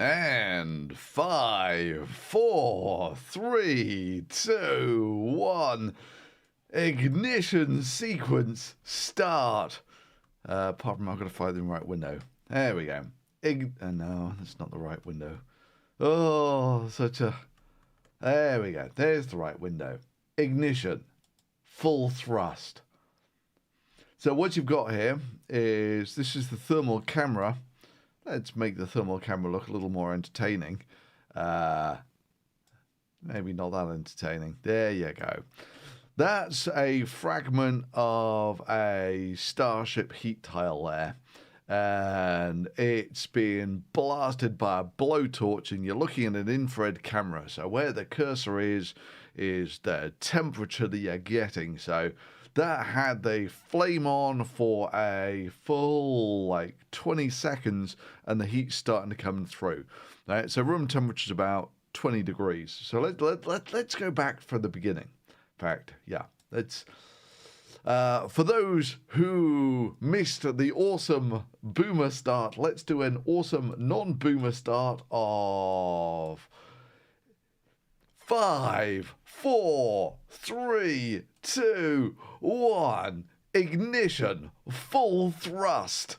And 5, 4, 3, 2, 1. Ignition sequence start. Apart from I've got to find the right window. There we go. No, that's not the right window. Oh, there we go. There's the right window. Ignition. Full thrust. So what you've got here is, this is the thermal camera. Let's make the thermal camera look a little more entertaining. Maybe not that entertaining. There you go. That's a fragment of a Starship heat tile there. And it's being blasted by a blowtorch, and you're looking at an infrared camera. So where the cursor is the temperature that you're getting. So that had the flame on for a full 20 seconds, and the heat's starting to come through. Right, so room temperature is about 20 degrees. So let's go back from the beginning. In fact, yeah, let's. For those who missed the awesome boomer start, let's do an awesome non-boomer start of 5, 4, 3, 2, 1. Ignition, full thrust.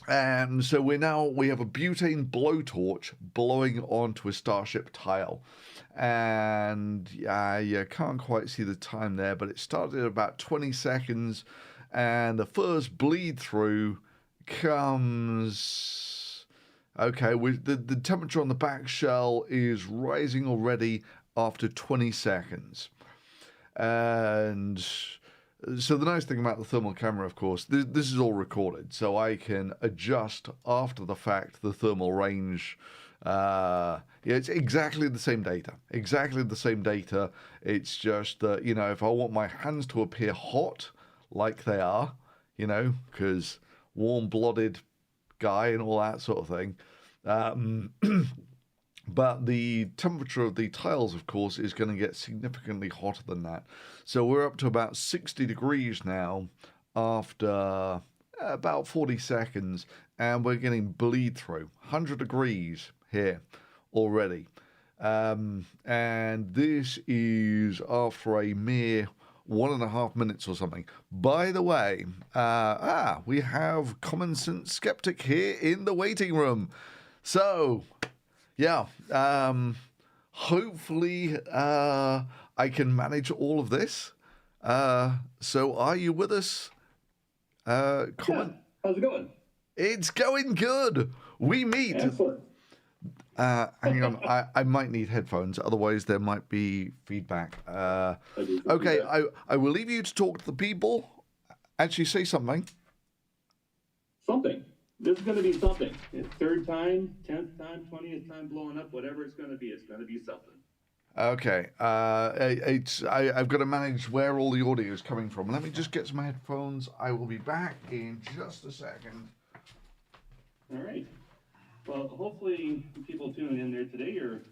And so we have a butane blowtorch blowing onto a Starship tile. And you can't quite see the time there, but it started at about 20 seconds, and the first bleed through comes. Okay, the temperature on the back shell is rising already after 20 seconds. And so the nice thing about the thermal camera, of course, this is all recorded, so I can adjust after the fact the thermal range. It's exactly the same data. Exactly the same data. It's just that, if I want my hands to appear hot, like they are, because warm-blooded guy and all that sort of thing. But the temperature of the tiles, of course, is going to get significantly hotter than that. So we're up to about 60 degrees now after about 40 seconds, and we're getting bleed through. 100 degrees here already. And this is after a mere 1.5 minutes or something. By the way, we have Common Sense Skeptic here in the waiting room. So, yeah, hopefully I can manage all of this. So are you with us? Yeah, how's it going? It's going good. We meet. Excellent. Hang on, I might need headphones, otherwise there might be feedback. Okay, I will leave you to talk to the people. Actually, say something. Something. This is going to be something. It's third time, 10th time, 20th time blowing up, whatever it's going to be something. Okay, I've got to manage where all the audio is coming from. Let me just get some headphones. I will be back in just a second. All right. Well, hopefully people tuning in there today, or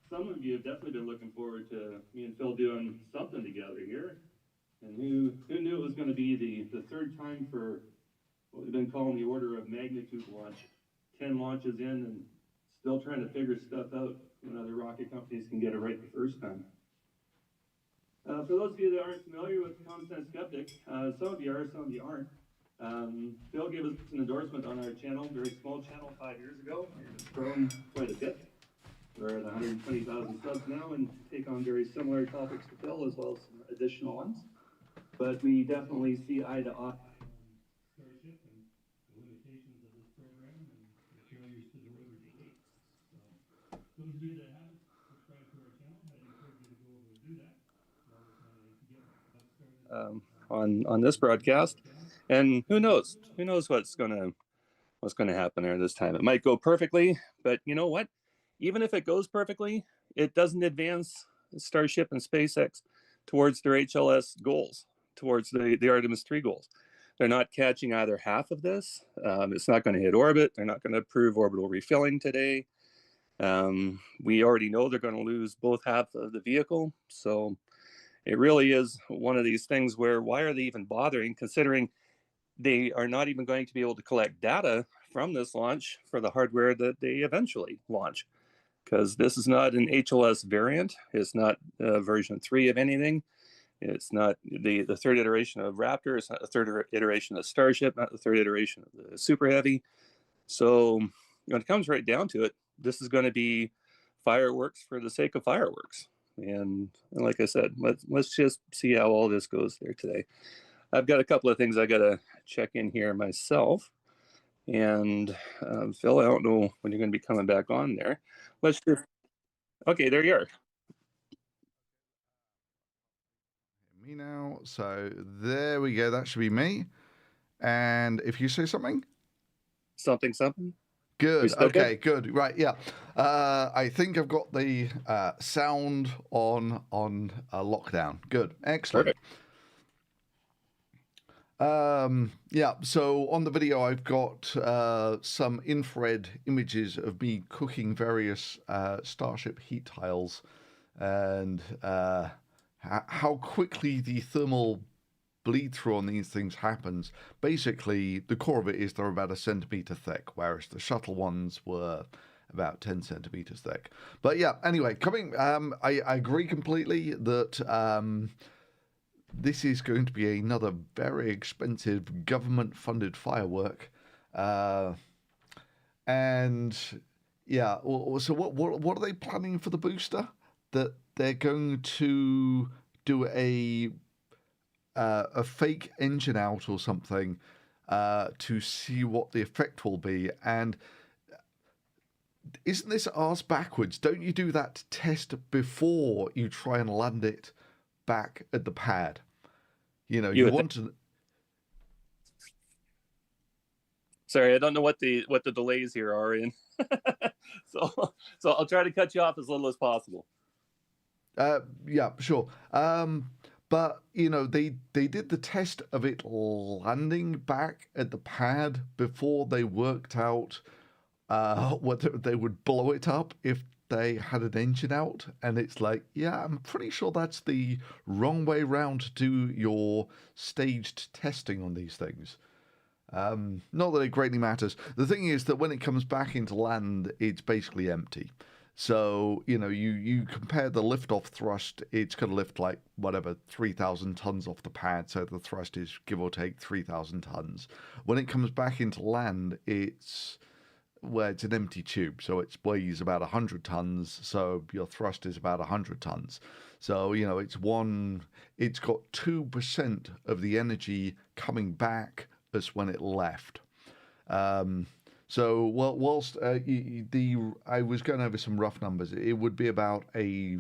some of you have definitely been looking forward to me and Phil doing something together here. And who knew it was going to be the third time for what we've been calling the order of magnitude launch. 10 launches in and still trying to figure stuff out when other rocket companies can get it right the first time. For those of you that aren't familiar with Common Sense Skeptic, some of you are, some of you aren't. Phil gave us an endorsement on our channel, very small channel 5 years ago. It's grown quite a bit. We're at 120,000 subs now and take on very similar topics to Phil, as well as some additional ones. But we definitely see eye to eye on Starship and the limitations of this program and the failures to deliver to date. So those of you that haven't subscribed to our channel, I'd encourage you to go over and do that. On this broadcast. And who knows what's gonna happen there this time. It might go perfectly, but you know what? Even if it goes perfectly, it doesn't advance Starship and SpaceX towards their HLS goals, towards the Artemis 3 goals. They're not catching either half of this. It's not going to hit orbit. They're not going to prove orbital refilling today. We already know they're going to lose both half of the vehicle. So it really is one of these things where, why are they even bothering, considering they are not even going to be able to collect data from this launch for the hardware that they eventually launch, because this is not an HLS variant. It's not version 3 of anything. It's not the third iteration of Raptor. It's not the third iteration of Starship, not the third iteration of the Super Heavy. So when it comes right down to it, this is going to be fireworks for the sake of fireworks. And like I said, let's just see how all this goes there today. I've got a couple of things I got to check in here myself. And Phil, I don't know when you're going to be coming back on there. Let's just, okay, there you are. Me now. So there we go. That should be me. And if you say something? Something. Good. Okay, good. Right, yeah. I think I've got the sound on lockdown. Good. Excellent. Perfect. Yeah, so on the video I've got some infrared images of me cooking various Starship heat tiles and how quickly the thermal bleed through on these things happens. Basically, the core of it is they're about 1 centimeter thick, whereas the shuttle ones were about 10 centimeters thick. But yeah, anyway, I agree completely that this is going to be another very expensive government-funded firework. And yeah, so what are they planning for the booster? That they're going to do a fake engine out or something to see what the effect will be. And isn't this arse backwards? Don't you do that test before you try and land it back at the pad? You know, you want to. Sorry, I don't know what the delays here are in. so I'll try to cut you off as little as possible. Yeah, sure. But you know, they did the test of it landing back at the pad before they worked out whether they would blow it up if they had an engine out. And it's like, yeah, I'm pretty sure that's the wrong way round to do your staged testing on these things. Not that it greatly matters. The thing is that when it comes back into land, it's basically empty. So, you know, you compare the lift-off thrust, it's going to lift like, whatever, 3,000 tons off the pad, so the thrust is, give or take, 3,000 tons. When it comes back into land, it's an empty tube, so it weighs about 100 tons, so your thrust is about 100 tons. So, you know, it's got 2% of the energy coming back as when it left. So, whilst I was going over some rough numbers, it would be about a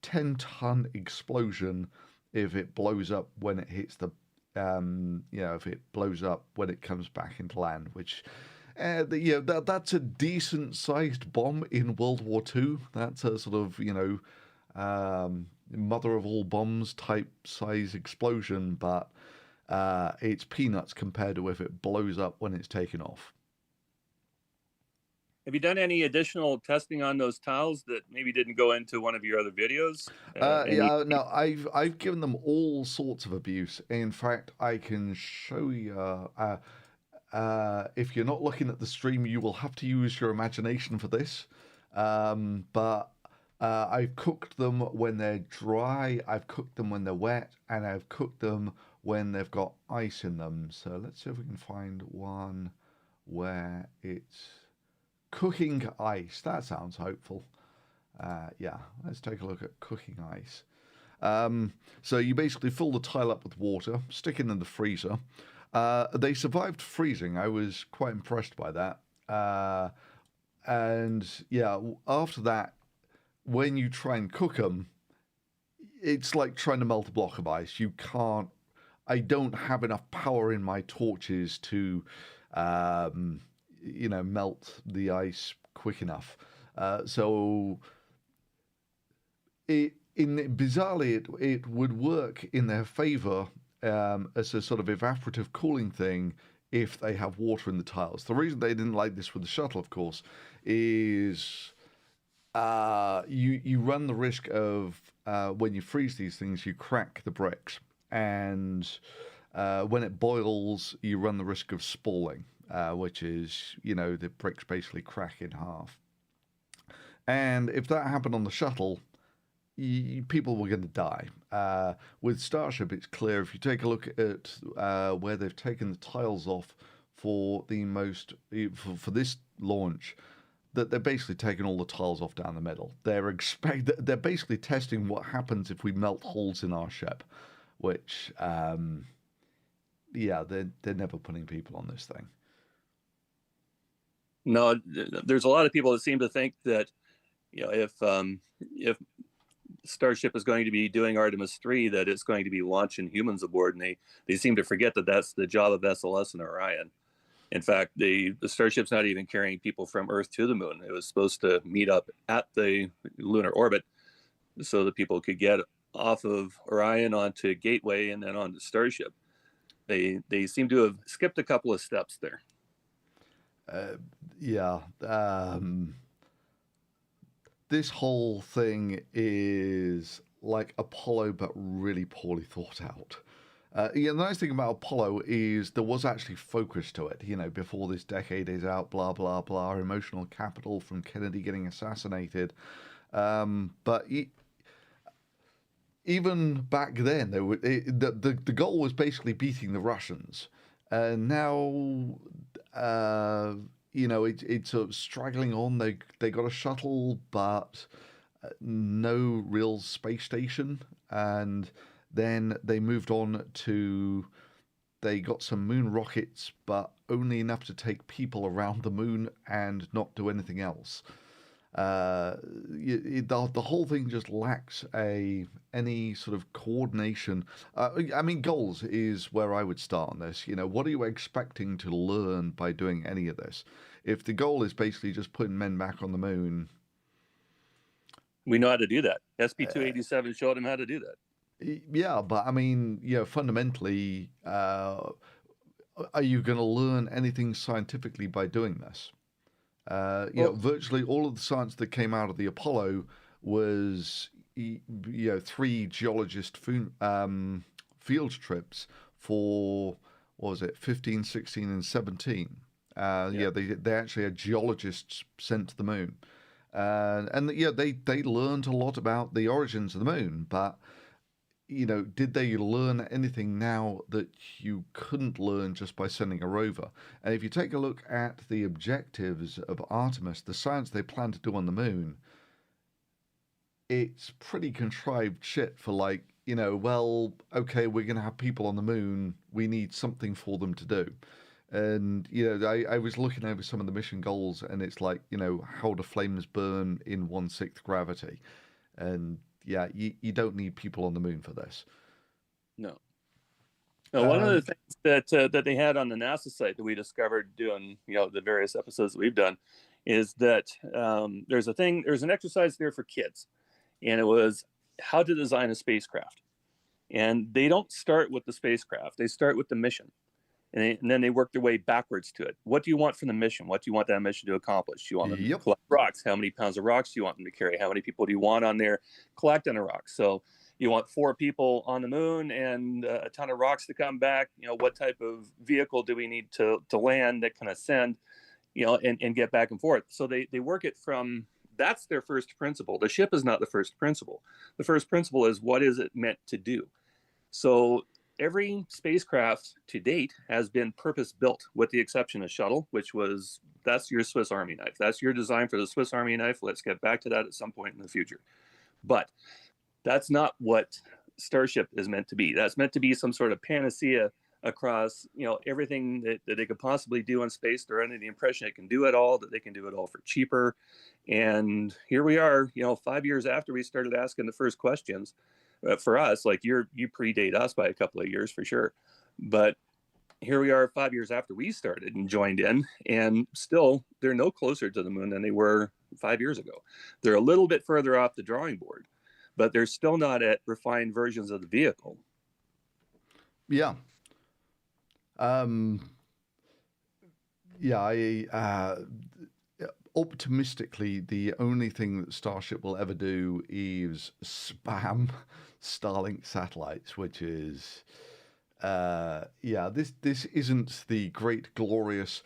10-ton explosion if it blows up when it hits the, if it blows up when it comes back into land, which, that's a decent-sized bomb in World War II. That's a sort of, mother of all bombs type size explosion, but it's peanuts compared to if it blows up when it's taken off. Have you done any additional testing on those tiles that maybe didn't go into one of your other videos? No, I've given them all sorts of abuse. In fact, I can show you. If you're not looking at the stream, you will have to use your imagination for this. But I've cooked them when they're dry, I've cooked them when they're wet, and I've cooked them when they've got ice in them. So let's see if we can find one where it's cooking ice. That sounds hopeful. Yeah, let's take a look at cooking ice. So you basically fill the tile up with water, stick it in the freezer. They survived freezing. I was quite impressed by that. And yeah, after that, when you try and cook them, it's like trying to melt a block of ice. You can't. I don't have enough power in my torches to, melt the ice quick enough. So bizarrely, it would work in their favor as a sort of evaporative cooling thing if they have water in the tiles. The reason they didn't like this with the shuttle, of course, is you run the risk of when you freeze these things, you crack the bricks, and when it boils, you run the risk of spalling. which is, the bricks basically crack in half. And if that happened on the shuttle, people were going to die. With Starship, it's clear if you take a look at where they've taken the tiles off for for this launch, that they're basically taking all the tiles off down the middle. They're basically testing what happens if we melt holes in our ship, which they're never putting people on this thing. No, there's a lot of people that seem to think that if Starship is going to be doing Artemis 3, that it's going to be launching humans aboard, and they seem to forget that that's the job of SLS and Orion. In fact, the Starship's not even carrying people from Earth to the moon. It was supposed to meet up at the lunar orbit so that people could get off of Orion onto Gateway and then onto Starship. They seem to have skipped a couple of steps there. This whole thing is like Apollo, but really poorly thought out. The nice thing about Apollo is there was actually focus to it. Before this decade is out, blah, blah, blah, emotional capital from Kennedy getting assassinated. But even back then, the goal was basically beating the Russians. And now, it's sort of straggling on. They got a shuttle, but no real space station. And then they moved on to, they got some moon rockets, but only enough to take people around the moon and not do anything else. The whole thing just lacks any sort of coordination. Goals is where I would start on this. What are you expecting to learn by doing any of this? If the goal is basically just putting men back on the moon, we know how to do that. SB-287 showed them how to do that. Yeah, but fundamentally, are you going to learn anything scientifically by doing this? Virtually all of the science that came out of the Apollo was, 3 geologist field trips for, what was it, 15, 16, and 17. They actually had geologists sent to the moon. They learned a lot about the origins of the moon, but did they learn anything now that you couldn't learn just by sending a rover? And if you take a look at the objectives of Artemis, the science they plan to do on the moon, it's pretty contrived shit for we're going to have people on the moon. We need something for them to do. And, I was looking over some of the mission goals, and it's like, how do flames burn in 1/6 gravity? And yeah, you don't need people on the moon for this. No. One of the things that they had on the NASA site that we discovered doing, the various episodes that we've done, is that there's an exercise there for kids, and it was how to design a spacecraft. And they don't start with the spacecraft; they start with the mission. And then they work their way backwards to it. What do you want from the mission? What do you want that mission to accomplish? Do you want them to collect rocks? How many pounds of rocks do you want them to carry? How many people do you want on there collecting the rocks? So you want 4 people on the moon and a ton of rocks to come back. What type of vehicle do we need to land that can ascend, and get back and forth? So they work it from, that's their first principle. The ship is not the first principle. The first principle is, what is it meant to do? So every spacecraft to date has been purpose-built, with the exception of Shuttle, that's your Swiss Army knife. That's your design for the Swiss Army knife. Let's get back to that at some point in the future. But that's not what Starship is meant to be. That's meant to be some sort of panacea across, everything that they could possibly do in space. They're under the impression it can do it all, that they can do it all for cheaper. And here we are, 5 years after we started asking the first questions. For us, like you predate us by a couple of years for sure, but here we are 5 years after we started and joined in, and still they're no closer to the moon than they were 5 years ago. They're a little bit further off the drawing board, but they're still not at refined versions of the vehicle. Yeah. Optimistically, the only thing that Starship will ever do is spam Starlink satellites, which is yeah, this isn't the great glorious.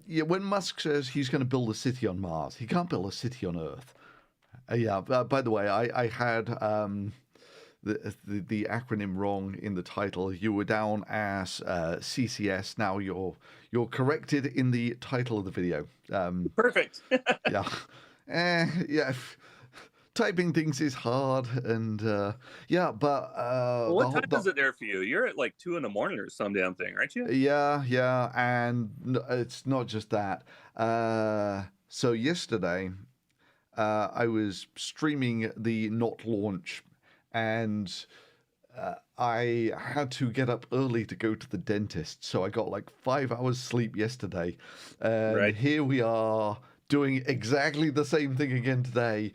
Yeah, when Musk says he's going to build a city on Mars, he can't build a city on Earth. Yeah. By the way, I had the acronym wrong in the title. You were down as CCS. Now you're corrected in the title of the video. Perfect. Yeah, yeah. Typing things is hard, and yeah, but Well, the what whole time is it there for you? You're at like 2 in the morning or some damn thing, aren't you? yeah, and it's not just that. So yesterday, I was streaming the not launch, and I had to get up early to go to the dentist. So I got like 5 hours sleep yesterday, and Right. here we are doing exactly the same thing again today.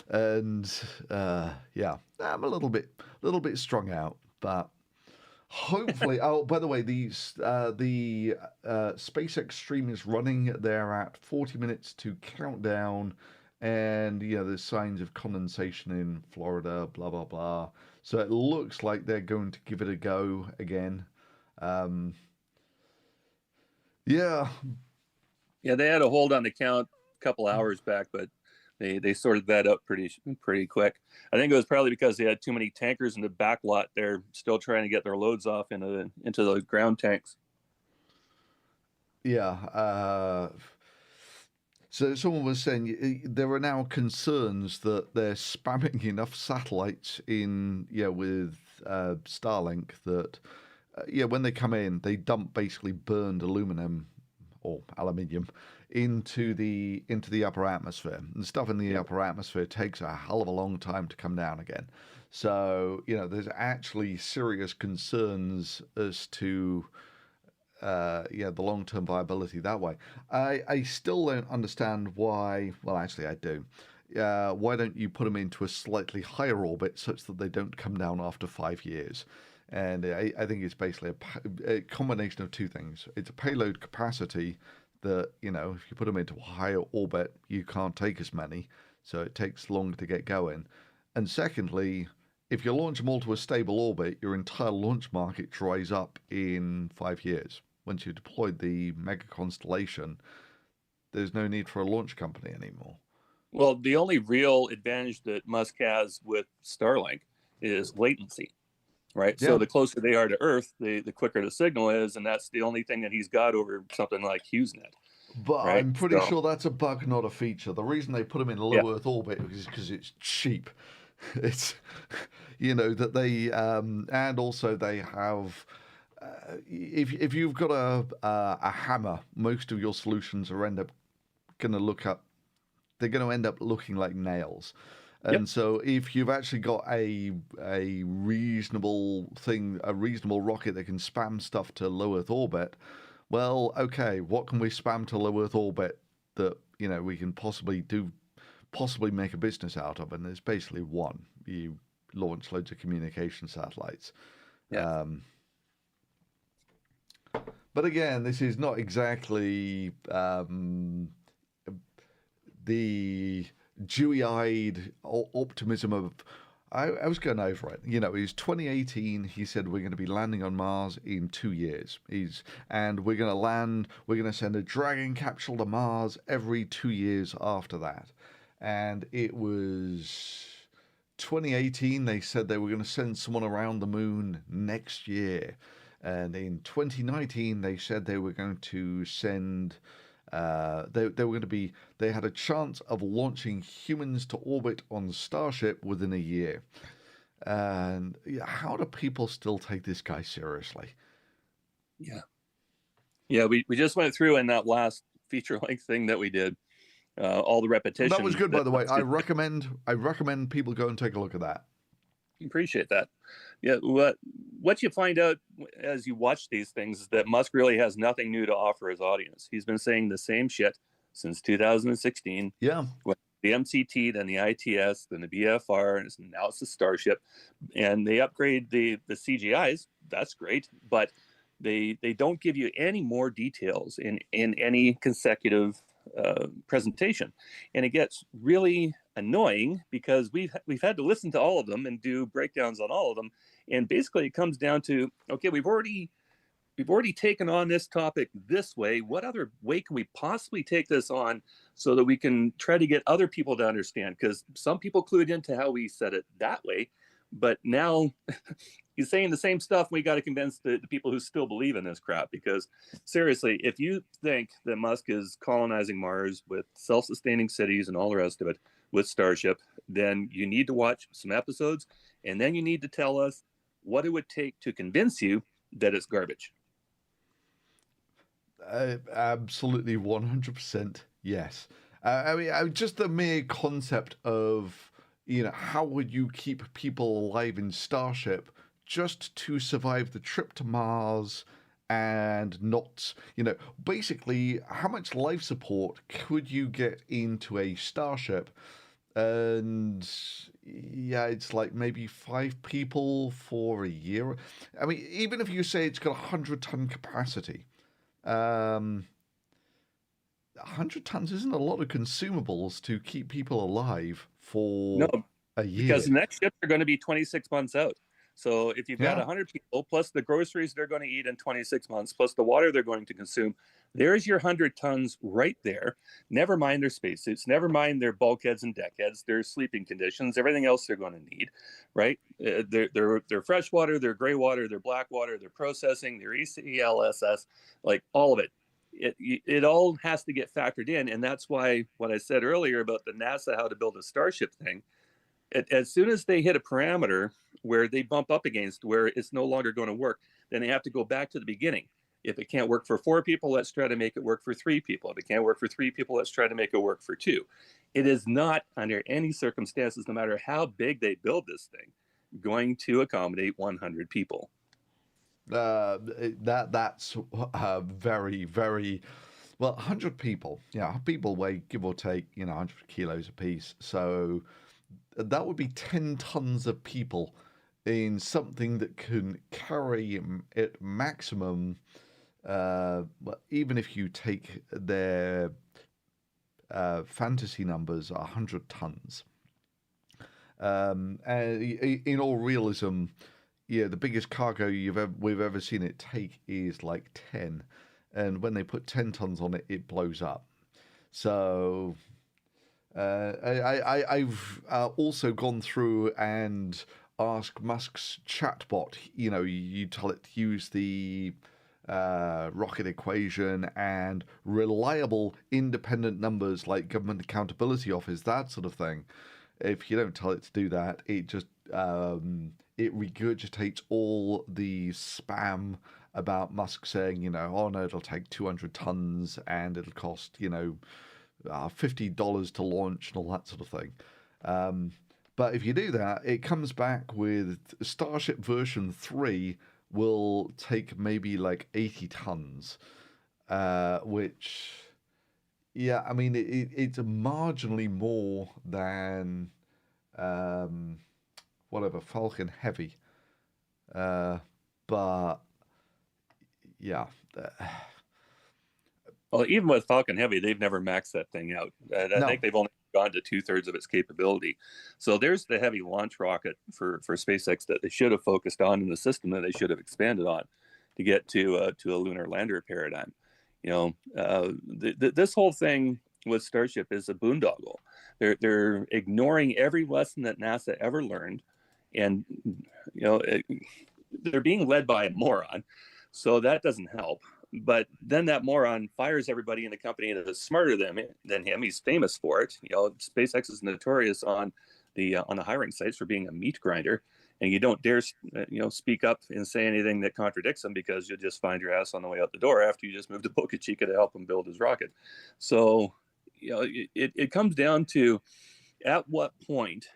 And yeah, I'm a little bit strung out, but hopefully. Oh, by the way, the SpaceX stream is running. They're at 40 minutes to countdown, and yeah, there's signs of condensation in Florida. Blah blah blah. So it looks like they're going to give it a go again. Um, yeah, Yeah, they had a hold on the count a couple hours back, but they sorted that up pretty quick. I think it was probably because they had too many tankers in the back lot. They're still trying to get their loads off into the ground tanks. yeah. So someone was saying there are now concerns that they're spamming enough satellites in, yeah, with Starlink that, yeah, when they come in, they dump basically burned aluminum or aluminium into the upper atmosphere. And stuff in the Yep. upper atmosphere takes a hell of a long time to come down again. So, you know, there's actually serious concerns as to yeah, the long term viability that way. I still don't understand why. Well, actually, I do. Why don't you put them into a slightly higher orbit such that they don't come down after 5 years? And I think it's basically a combination of two things. It's a payload capacity that, you know, if you put them into a higher orbit, you can't take as many, so it takes longer to get going. And secondly, if you launch them all to a stable orbit, your entire launch market dries up in 5 years. Once you've deployed the mega constellation, there's no need for a launch company anymore. Well, the only real advantage that Musk has with Starlink is latency, right? So Yeah, the closer they are to Earth, the quicker the signal is, and that's the only thing that he's got over something like HughesNet, but right? I'm pretty So sure that's a bug, not a feature. The reason they put them in yeah, low Earth orbit is because it's cheap. It's, you know, that they, and also they have. If you've got a hammer, most of your solutions are end up going to look up. They're going to end up looking like nails. yep. And so, if you've actually got a reasonable thing, a reasonable rocket that can spam stuff to low Earth orbit, well, okay, what can we spam to low Earth orbit that, you know, we can possibly make a business out of? And there's basically one: you launch loads of communication satellites. Yeah. Um, but again, this is not exactly the dewy-eyed optimism of. I was going over it. You know, it was 2018. He said we're going to be landing on Mars in 2 years. And we're going to land. We're going to send a Dragon capsule to Mars every 2 years after that. And it was 2018. They said they were going to send someone around the moon next year. And in 2019, they said they were going to send. They were going to be. They had a chance of launching humans to orbit on Starship within a year. And yeah, how do people still take this guy seriously? Yeah. Yeah, we just went through in that last feature length thing that we did, all the That was repetition good, by that the way. Musk is. I recommend people go and take a look at that. Appreciate that. Yeah, what you find out as you watch these things is that Musk really has nothing new to offer his audience. He's been saying the same shit since 2016. Yeah, With the MCT, then the ITS, then the BFR, and now it's the Starship. And they upgrade the CGIs. That's great, but they don't give you any more details in any consecutive presentation, and it gets really annoying because we've had to listen to all of them and do breakdowns on all of them. And basically it comes down to, okay, we've already taken on this topic this way. What other way can we possibly take this on so that we can try to get other people to understand? Because some people clued into how we said it that way, but now he's saying the same stuff. We got to convince the people who still believe in this crap. Because seriously, if you think that Musk is colonizing Mars with self-sustaining cities and all the rest of it with Starship, then you need to watch some episodes, and then you need to tell us what it would take to convince you that it's garbage. Absolutely 100% yes. I mean, just the mere concept of, how would you keep people alive in Starship just to survive the trip to Mars and not, basically, how much life support could you get into a Starship? And yeah, it's like maybe 5 people for a year. I mean, even if you say it's got 100-ton capacity, 100 tons isn't a lot of consumables to keep people alive for No, a year. because the next ships are going to be 26 months out. So if you've got 100 people, plus the groceries they're going to eat in 26 months, plus the water they're going to consume, there's your 100 tons right there. Never mind their spacesuits, never mind their bulkheads and deckheads, their sleeping conditions, everything else they're going to need, right? Their fresh water, their gray water, their black water, their processing, their ECLSS, like all of it. It all has to get factored in. And that's why what I said earlier about the NASA how to build a Starship thing, as soon as they hit a parameter where they bump up against where it's no longer going to work, then they have to go back to the beginning. If it can't work for 4 people, let's try to make it work for 3 people. If it can't work for 3 people, let's try to make it work for 2. It is not, under any circumstances, no matter how big they build this thing, going to accommodate 100 people. That's very, very well. 100 people, people weigh, give or take, 100 kilos apiece. So that would be 10 tons of people in something that can carry at maximum. Even if you take their fantasy numbers, 100 tons. And in all realism, the biggest cargo we've ever seen it take is like 10, and when they put 10 tons on it, it blows up. So I've also gone through and asked Musk's chatbot. You tell it to use the rocket equation and reliable independent numbers like Government Accountability Office, that sort of thing. If you don't tell it to do that, it just it regurgitates all the spam about Musk saying, oh no, it'll take 200 tons and it'll cost, $50 to launch and all that sort of thing. But if you do that, it comes back with Starship version 3 will take maybe like 80 tons, which, I mean, it's marginally more than whatever Falcon Heavy, but yeah. Well, even with Falcon Heavy, they've never maxed that thing out. I think they've only gone to 2/3 of its capability. So there's the heavy launch rocket for SpaceX that they should have focused on in the system that they should have expanded on to get to a lunar lander paradigm. This whole thing with Starship is a boondoggle. They're ignoring every lesson that NASA ever learned, and they're being led by a moron. So that doesn't help. But then that moron fires everybody in the company that is smarter than him. He's famous for it. SpaceX is notorious on the hiring sites for being a meat grinder, and you don't dare speak up and say anything that contradicts him, because you'll just find your ass on the way out the door after you just moved to Boca Chica to help him build his rocket. So it comes down to, at what point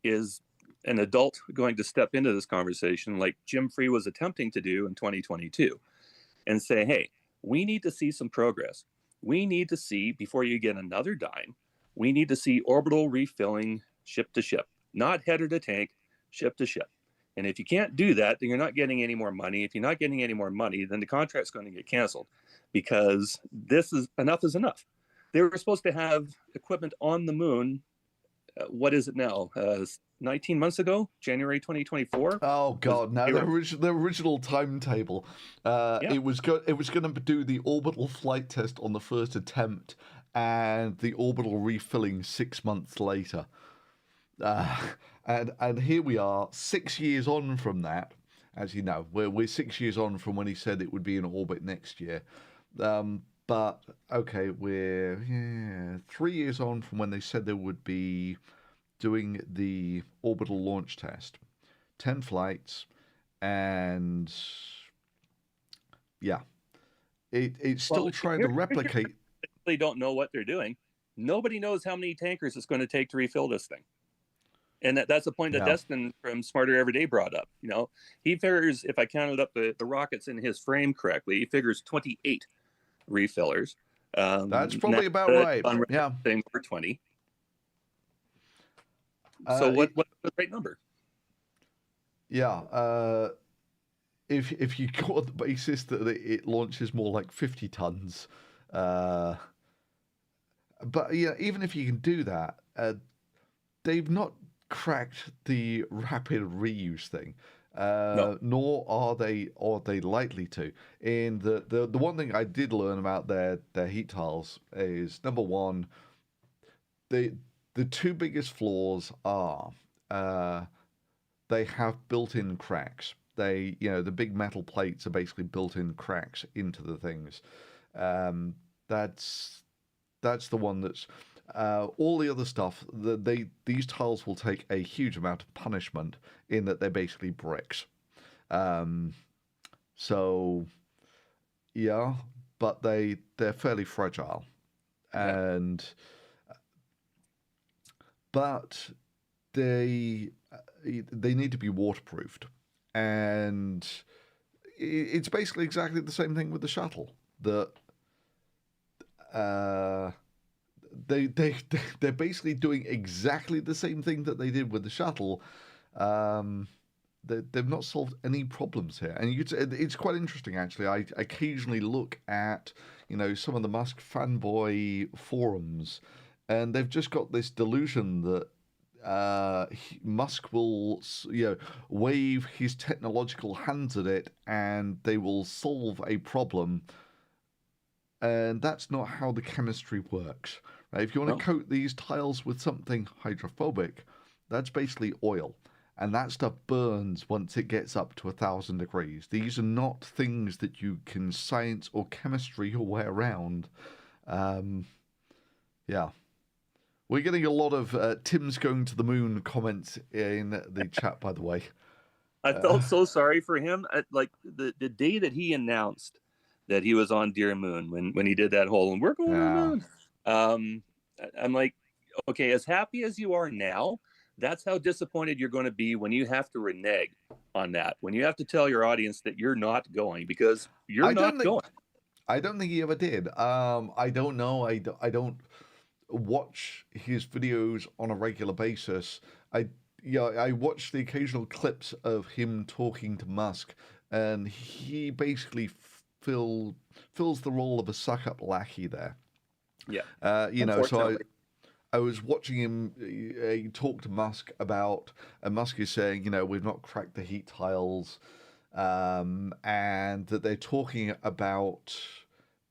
is an adult going to step into this conversation like Jim Free was attempting to do in 2022 and say, hey, we need to see some progress. We need to see, before you get another dime, we need to see orbital refilling ship to ship, not header to tank, ship to ship. And if you can't do that, then you're not getting any more money. If you're not getting any more money, then the contract's going to get canceled, because enough is enough. They were supposed to have equipment on the moon what is it now? 19 months ago, January 2024. Oh God, no! The original timetable. Yeah. It was going to do the orbital flight test on the first attempt, and the orbital refilling 6 months later. And here we are, 6 years on from that. As you know, we're 6 years on from when he said it would be in orbit next year. But okay, we're 3 years on from when they said they would be doing the orbital launch test. 10 flights, and yeah, it's still trying to replicate. They don't know what they're doing. Nobody knows how many tankers it's going to take to refill this thing. And that's the point that Destin from Smarter Everyday brought up. You know, he figures, if I counted up the rockets in his frame correctly, he figures 28 refillers. That's probably about right. Yeah. Saying for 20. So what's the right number? Yeah. If you go on the basis that it launches more like 50 tons, but yeah, even if you can do that, they've not cracked the rapid reuse thing. No. Nor are they likely to. In the one thing I did learn about their heat tiles is, number one, the two biggest flaws are they have built-in cracks. The big metal plates are basically built-in cracks into the things. That's the one that's all the other stuff. These tiles will take a huge amount of punishment in that they're basically bricks. So yeah, but they're fairly fragile, and but they need to be waterproofed, and it's basically exactly the same thing with the shuttle. They're basically doing exactly the same thing that they did with the shuttle. They've not solved any problems here, and it's quite interesting actually. I occasionally look at some of the Musk fanboy forums, and they've just got this delusion that Musk will wave his technological hands at it, and they will solve a problem. And that's not how the chemistry works. Right? If you want to coat these tiles with something hydrophobic, that's basically oil. And that stuff burns once it gets up to 1,000 degrees. These are not things that you can science or chemistry your way around. Yeah. We're getting a lot of Tim's going to the moon comments in the chat, by the way. I felt so sorry for him. Like the day that he announced that he was on Dear Moon, when he did that whole, and we're going to the moon. I'm like, okay, as happy as you are now, that's how disappointed you're going to be when you have to renege on that, when you have to tell your audience that you're not going, because you're not going. I don't think he ever did. I don't know. I don't watch his videos on a regular basis. I watch the occasional clips of him talking to Musk, and he basically fills the role of a suck-up lackey there. Yeah. So I was watching him talk to Musk about, and Musk is saying, we've not cracked the heat tiles, and that they're talking about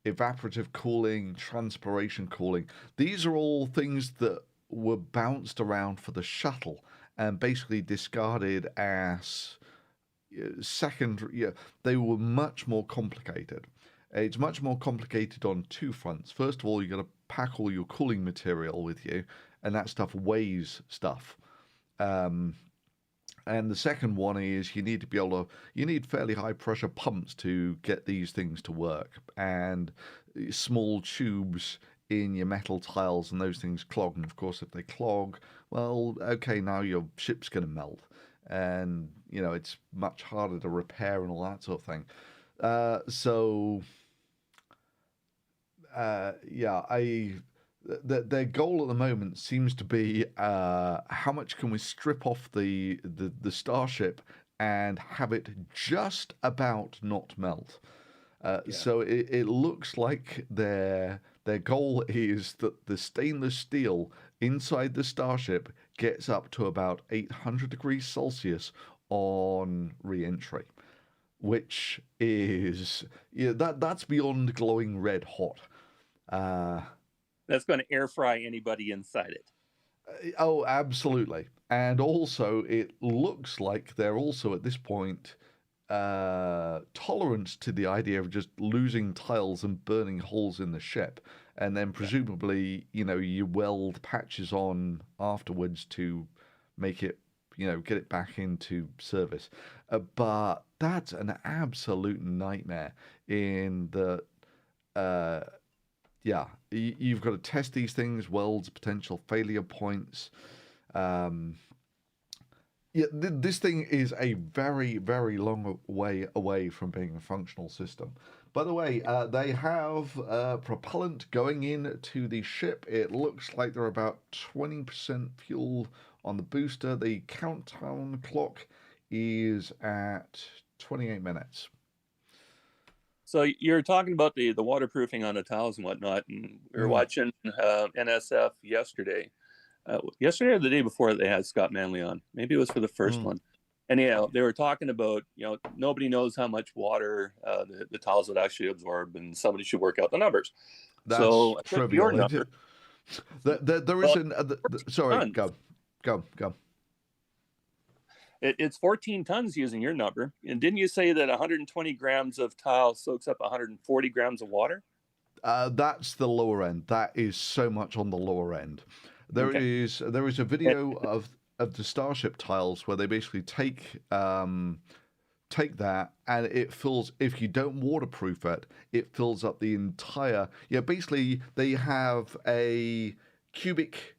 evaporative cooling, transpiration cooling. These are all things that were bounced around for the shuttle and basically discarded as secondary. They were much more complicated. It's much more complicated on two fronts. First of all, you've got to pack all your cooling material with you, and that stuff weighs stuff. And the second one is you need fairly high pressure pumps to get these things to work, and small tubes in your metal tiles, and those things clog. And of course, if they clog, well, okay, now your ship's going to melt, and it's much harder to repair and all that sort of thing. Their goal at the moment seems to be how much can we strip off the Starship and have it just about not melt. So it looks like they're Their goal is that the stainless steel inside the Starship gets up to about 800 degrees Celsius on re-entry, which is that's beyond glowing red hot. That's going to air fry anybody inside it. Oh, absolutely. And also, it looks like they're also at this point tolerant to the idea of just losing tiles and burning holes in the ship, and then presumably, you weld patches on afterwards to make it, get it back into service. But that's an absolute nightmare in the. Yeah, you've got to test these things, welds, potential failure points. Yeah, this thing is a very, very long way away from being a functional system. By the way, they have propellant going into the ship. It looks like they're about 20% fuel on the booster. The countdown clock is at 28 minutes. So you're talking about the waterproofing on the tiles and whatnot, and we were watching NSF yesterday. Yesterday or the day before, they had Scott Manley on. Maybe it was for the first one. And they were talking about, nobody knows how much water the tiles would actually absorb, and somebody should work out the numbers. That's so trivial. Your number, there isn't. Sorry, tons. Go. It's 14 tons using your number. And didn't you say that 120 grams of tile soaks up 140 grams of water? That's the lower end. That is so much on the lower end. There is a video of the Starship tiles where they basically take that, and it fills. If you don't waterproof it, it fills up the entire. Yeah, basically they have a cubic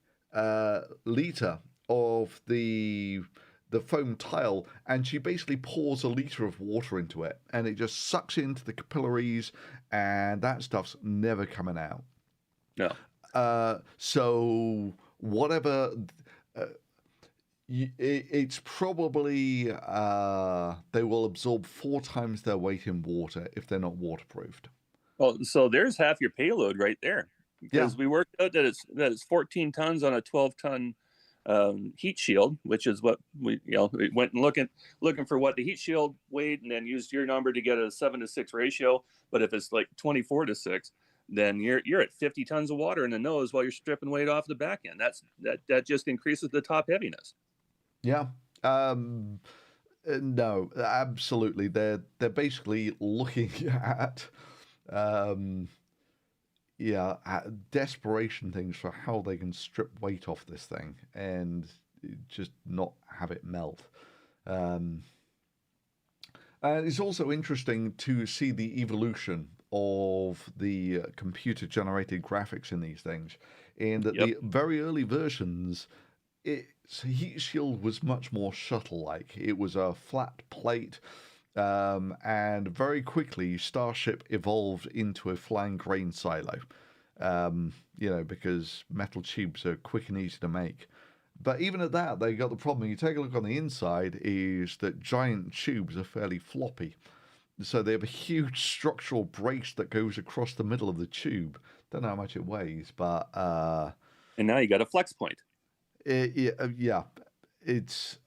liter of the foam tile, and she basically pours a liter of water into it, and it just sucks into the capillaries, and that stuff's never coming out. No. So whatever, it's probably they will absorb 4 times their weight in water if they're not waterproofed. Well, so there's half your payload right there, because we worked out that it's 14 tons on a 12-ton heat shield, which is what we went and looking for what the heat shield weighed, and then used your number to get a 7-to-6 ratio. But if it's like 24-to-6, then you're at 50 tons of water in the nose while you're stripping weight off the back end. That just increases the top heaviness. Yeah. No, absolutely. They're basically looking at desperation things for how they can strip weight off this thing and just not have it melt. And it's also interesting to see the evolution of the computer-generated graphics in these things. In that the very early versions, its heat shield was much more shuttle-like. It was a flat plate. And very quickly, Starship evolved into a flying grain silo, because metal tubes are quick and easy to make. But even at that, they got the problem. You take a look on the inside, is that giant tubes are fairly floppy. So they have a huge structural brace that goes across the middle of the tube. Don't know how much it weighs, but... and now you got a flex point. It's...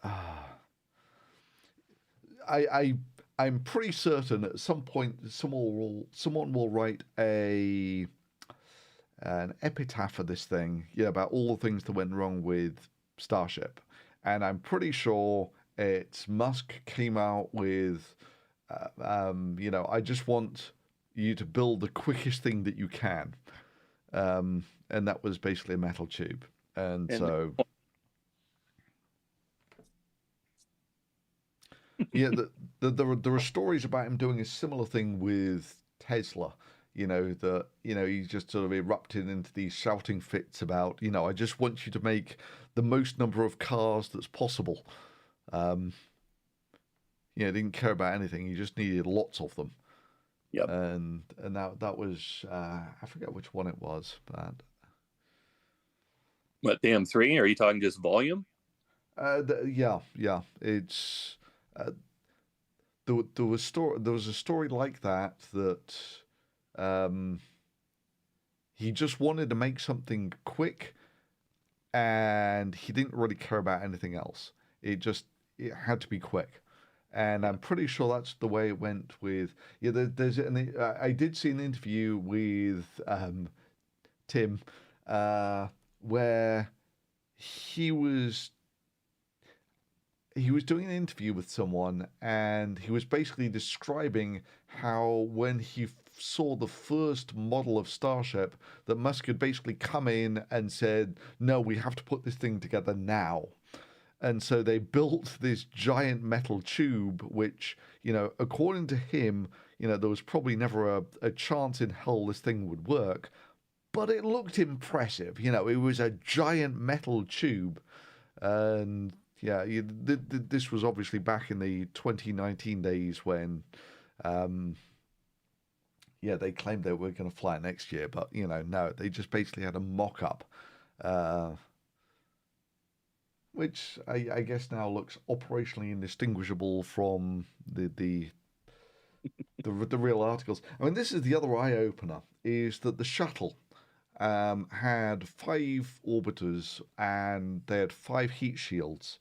I'm pretty certain at some point someone will write an epitaph for this thing, about all the things that went wrong with Starship, and I'm pretty sure it's Musk came out with, I just want you to build the quickest thing that you can, and that was basically a metal tube, and so. Yeah, there are stories about him doing a similar thing with Tesla. He just sort of erupted into these shouting fits about, I just want you to make the most number of cars that's possible. Didn't care about anything. He just needed lots of them. Yep. And that was I forget which one it was, but what, the M3? Are you talking just volume? Yeah. It's. There was a story like that he just wanted to make something quick, and he didn't really care about anything else. It had to be quick. And I'm pretty sure that's the way it went with. Yeah, I did see an interview with Tim, where he was doing an interview with someone, and he was basically describing how when he saw the first model of Starship, that Musk had basically come in and said, "No, we have to put this thing together now." And so they built this giant metal tube, which, according to him, there was probably never a chance in hell this thing would work, but it looked impressive. It was a giant metal tube. And yeah, this was obviously back in the 2019 days when, they claimed they were going to fly it next year, but, no, they just basically had a mock-up. Which I guess now looks operationally indistinguishable from the real articles. I mean, this is the other eye opener: is that the shuttle had 5 orbiters and they had 5 heat shields.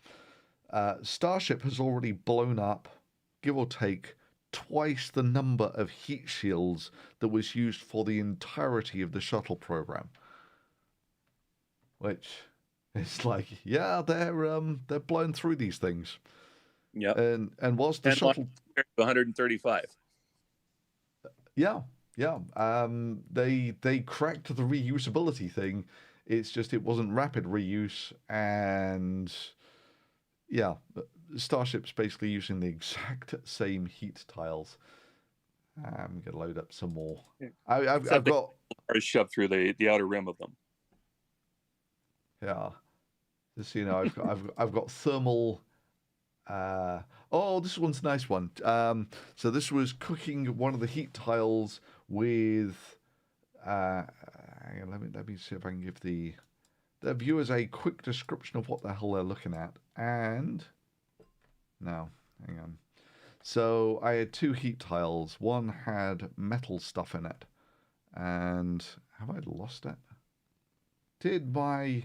Starship has already blown up, give or take, twice the number of heat shields that was used for the entirety of the shuttle program, which. It's like, yeah, they're blown through these things. Yeah. And whilst the shuttle 135. Yeah. They cracked the reusability thing. It's just it wasn't rapid reuse, and yeah, Starship's basically using the exact same heat tiles. I'm gonna load up some more. I've got shoved through the outer rim of them. Yeah. Just so you know, I've got thermal. This one's a nice one. So this was cooking one of the heat tiles with. Hang on, let me see if I can give the viewers a quick description of what the hell they're looking at. And no, hang on. So I had 2 heat tiles. One had metal stuff in it, and have I lost it? Did my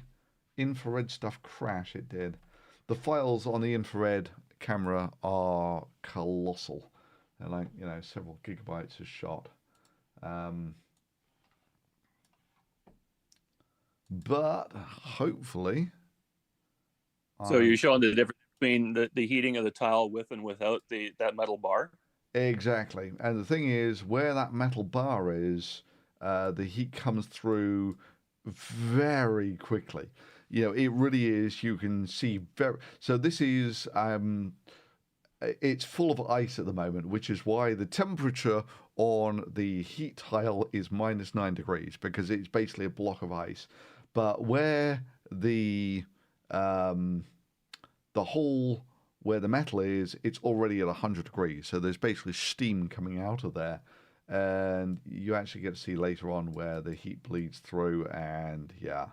infrared stuff crash? It did. The files on the infrared camera are colossal. They're like, several gigabytes a shot. But hopefully. So you're showing the difference between the heating of the tile with and without that metal bar? Exactly. And the thing is, where that metal bar is, the heat comes through very quickly. It really is. You can see so this is it's full of ice at the moment, which is why the temperature on the heat tile is -9 degrees, because it's basically a block of ice. But where the hole where the metal is, it's already at 100 degrees. So there's basically steam coming out of there. And you actually get to see later on where the heat bleeds through, and yeah,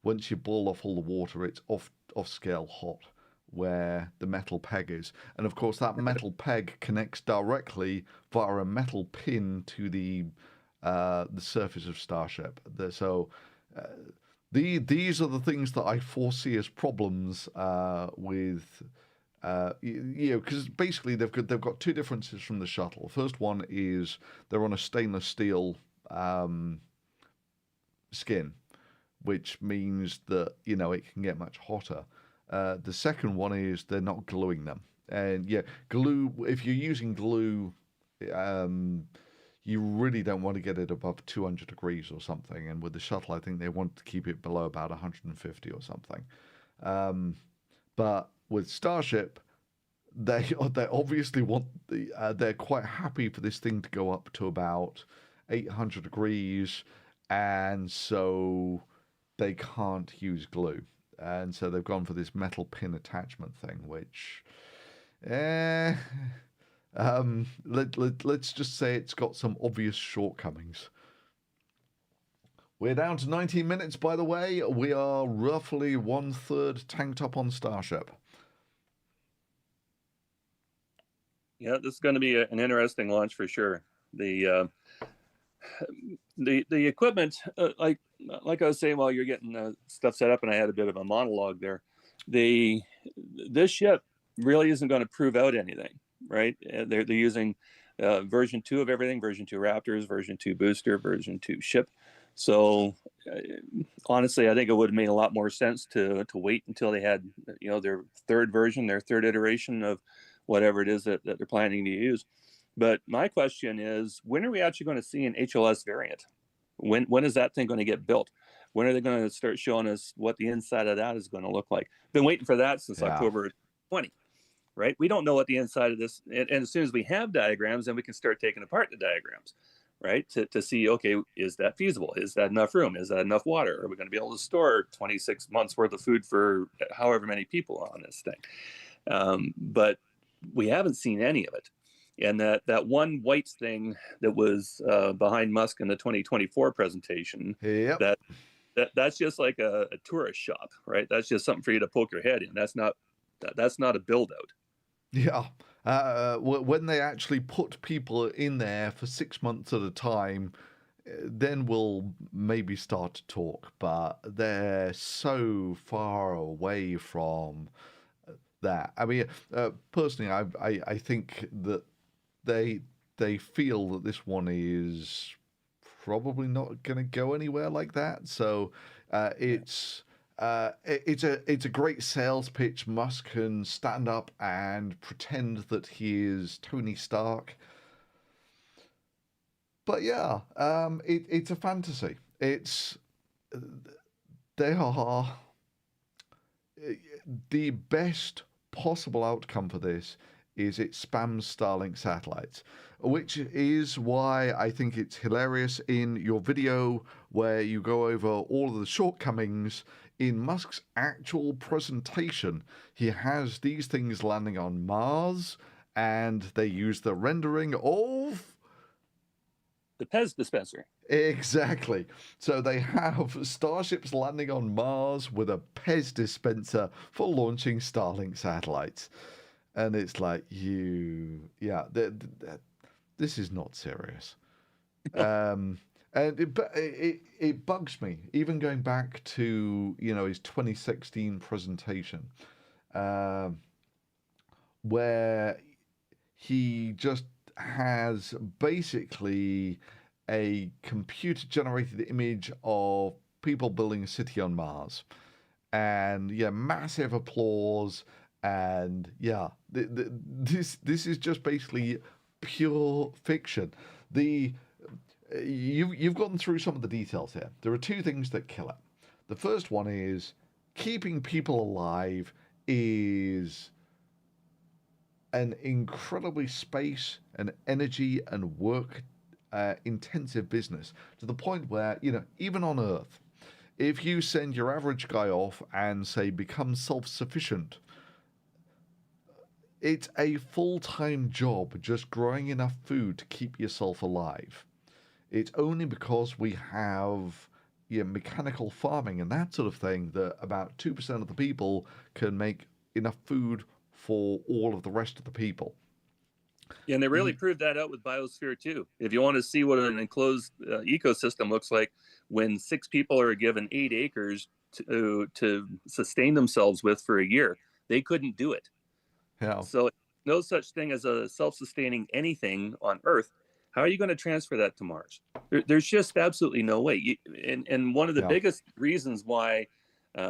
once you boil off all the water, it's off scale hot where the metal peg is. And of course, that metal peg connects directly via a metal pin to the surface of Starship. These are the things that I foresee as problems with. Because basically they've got 2 differences from the shuttle. First one is they're on a stainless steel skin, which means that it can get much hotter. The second one is they're not gluing them, and glue. If you're using glue, you really don't want to get it above 200 degrees or something. And with the shuttle, I think they want to keep it below about 150 or something. But with Starship, they obviously want they're quite happy for this thing to go up to about 800 degrees, and so they can't use glue, and so they've gone for this metal pin attachment thing, which, let's just say it's got some obvious shortcomings. We're down to 19 minutes, by the way. We are roughly 1/3 tanked up on Starship. Yeah, this is going to be an interesting launch for sure. the equipment, like I was saying while you're getting stuff set up, and I had a bit of a monologue there. This ship really isn't going to prove out anything, right? They're using version 2 of everything: version 2 Raptors, version 2 booster, version 2 ship. So honestly, I think it would have made a lot more sense to wait until they had their third version, their third iteration of whatever it is that they're planning to use. But my question is, when are we actually going to see an HLS variant? When is that thing going to get built? When are they going to start showing us what the inside of that is going to look like? Been waiting for that since October 20, right? We don't know what the inside of this, and as soon as we have diagrams, then we can start taking apart the diagrams, right? To see, okay, is that feasible? Is that enough room? Is that enough water? Are we going to be able to store 26 months worth of food for however many people on this thing? But we haven't seen any of it. And that one white thing that was behind Musk in the 2024 presentation, that's just like a tourist shop, right? That's just something for you to poke your head in. That's not a build out. Yeah. When they actually put people in there for 6 months at a time, then we'll maybe start to talk. But they're so far away from that. I mean, personally, I think that they feel that this one is probably not going to go anywhere like that. So it's a great sales pitch. Musk can stand up and pretend that he is Tony Stark. But yeah, it's a fantasy. They are the best possible outcome for this is it spams Starlink satellites, which is why I think it's hilarious in your video where you go over all of the shortcomings. In Musk's actual presentation, he has these things landing on Mars, and they use the rendering of the Pez dispenser. Exactly. So they have starships landing on Mars with a Pez dispenser for launching Starlink satellites. And it's like, this is not serious. And it bugs me, even going back to, his 2016 presentation, where he just has basically a computer-generated image of people building a city on Mars. And, massive applause. And this is just basically pure fiction. You've gone through some of the details here. There are two things that kill it. The first one is keeping people alive is an incredibly space and energy and work intensive business, to the point where, even on Earth, if you send your average guy off and say become self-sufficient, it's a full-time job just growing enough food to keep yourself alive. It's only because we have mechanical farming and that sort of thing that about 2% of the people can make enough food for all of the rest of the people. Yeah, and they really proved that out with Biosphere 2. If you want to see what an enclosed ecosystem looks like when 6 people are given 8 acres to sustain themselves with for a year, they couldn't do it. Yeah. So no such thing as a self-sustaining anything on Earth. How are you going to transfer that to Mars? There's just absolutely no way. And one of the biggest reasons why,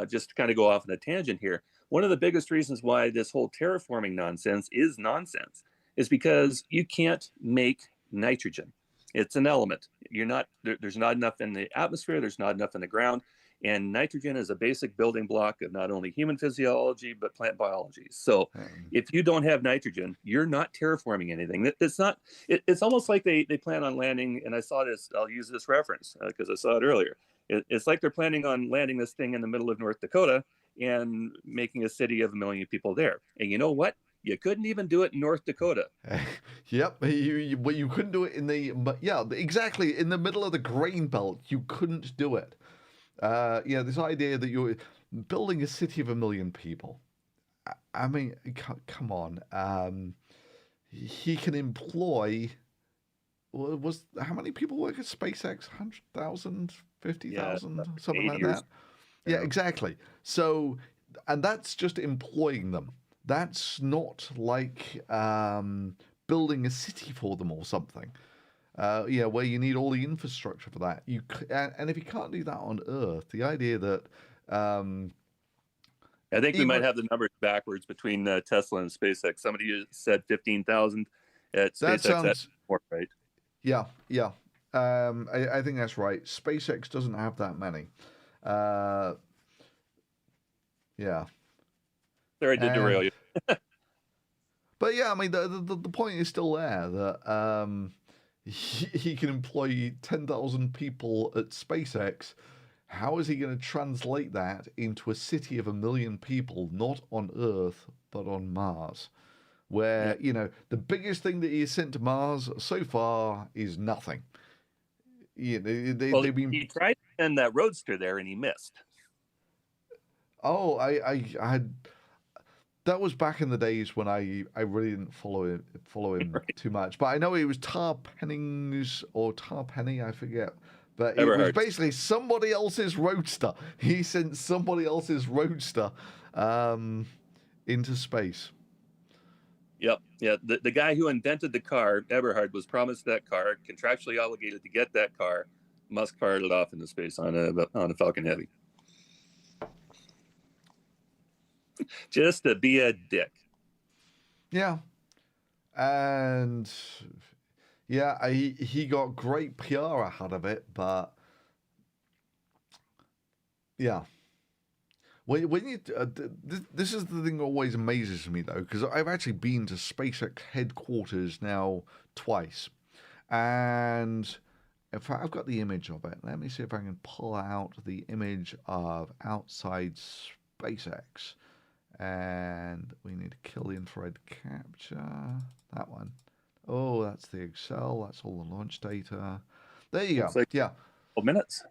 just to kind of go off on a tangent here, one of the biggest reasons why this whole terraforming nonsense is because you can't make nitrogen. It's an element. There's not enough in the atmosphere. There's not enough in the ground. And nitrogen is a basic building block of not only human physiology, but plant biology. So if you don't have nitrogen, you're not terraforming anything. It's almost like they plan on landing, and I saw this, I'll use this reference because I saw it earlier. It's like they're planning on landing this thing in the middle of North Dakota and making a city of 1 million people there. And you know what? You couldn't even do it in North Dakota. Yep, you couldn't do it exactly in the middle of the grain belt. You couldn't do it. This idea that you're building a city of 1 million people. I mean, come on. He can employ was how many people work at SpaceX? 100,000, Yeah, 50,000, something like 80 or that. Yeah, so. exactly. So, and that's just employing them. That's not like building a city for them or something. Where you need all the infrastructure for that. And if you can't do that on Earth, the idea that um, I think we might even have the numbers backwards between Tesla and SpaceX. Somebody said 15,000 at that SpaceX. That's sounds, more right. yeah, yeah. I think that's right. SpaceX doesn't have that many. Uh, yeah, Sorry to and derail you. but yeah, I mean the point is still there that he can employ 10,000 people at SpaceX. How is he going to translate that into a city of 1 million people, not on Earth but on Mars? Where Yep. the biggest thing that he has sent to Mars so far is nothing. Well, They've been. he tried to send that roadster there and he missed. Oh, I had. That was back in the days when I really didn't follow him Right. too much. But I know it was Tar Penny, I forget. But it was Everhard. basically somebody else's roadster. He sent somebody else's roadster into space. Yep. Yeah. The guy who invented the car, Eberhard, was promised that car, contractually obligated to get that car. Musk fired it off into space on a Falcon Heavy. Just to be a dick. Yeah. And yeah, he got great PR out of it, but yeah. When you this is the thing that always amazes me though, because I've actually been to SpaceX headquarters now twice, and in fact I've got the image of it. Let me see if I can pull out the image of outside SpaceX, and we need to kill the infrared capture. That one. Oh, that's the Excel. That's all the launch data. There you Looks go. like Yeah. 12 minutes.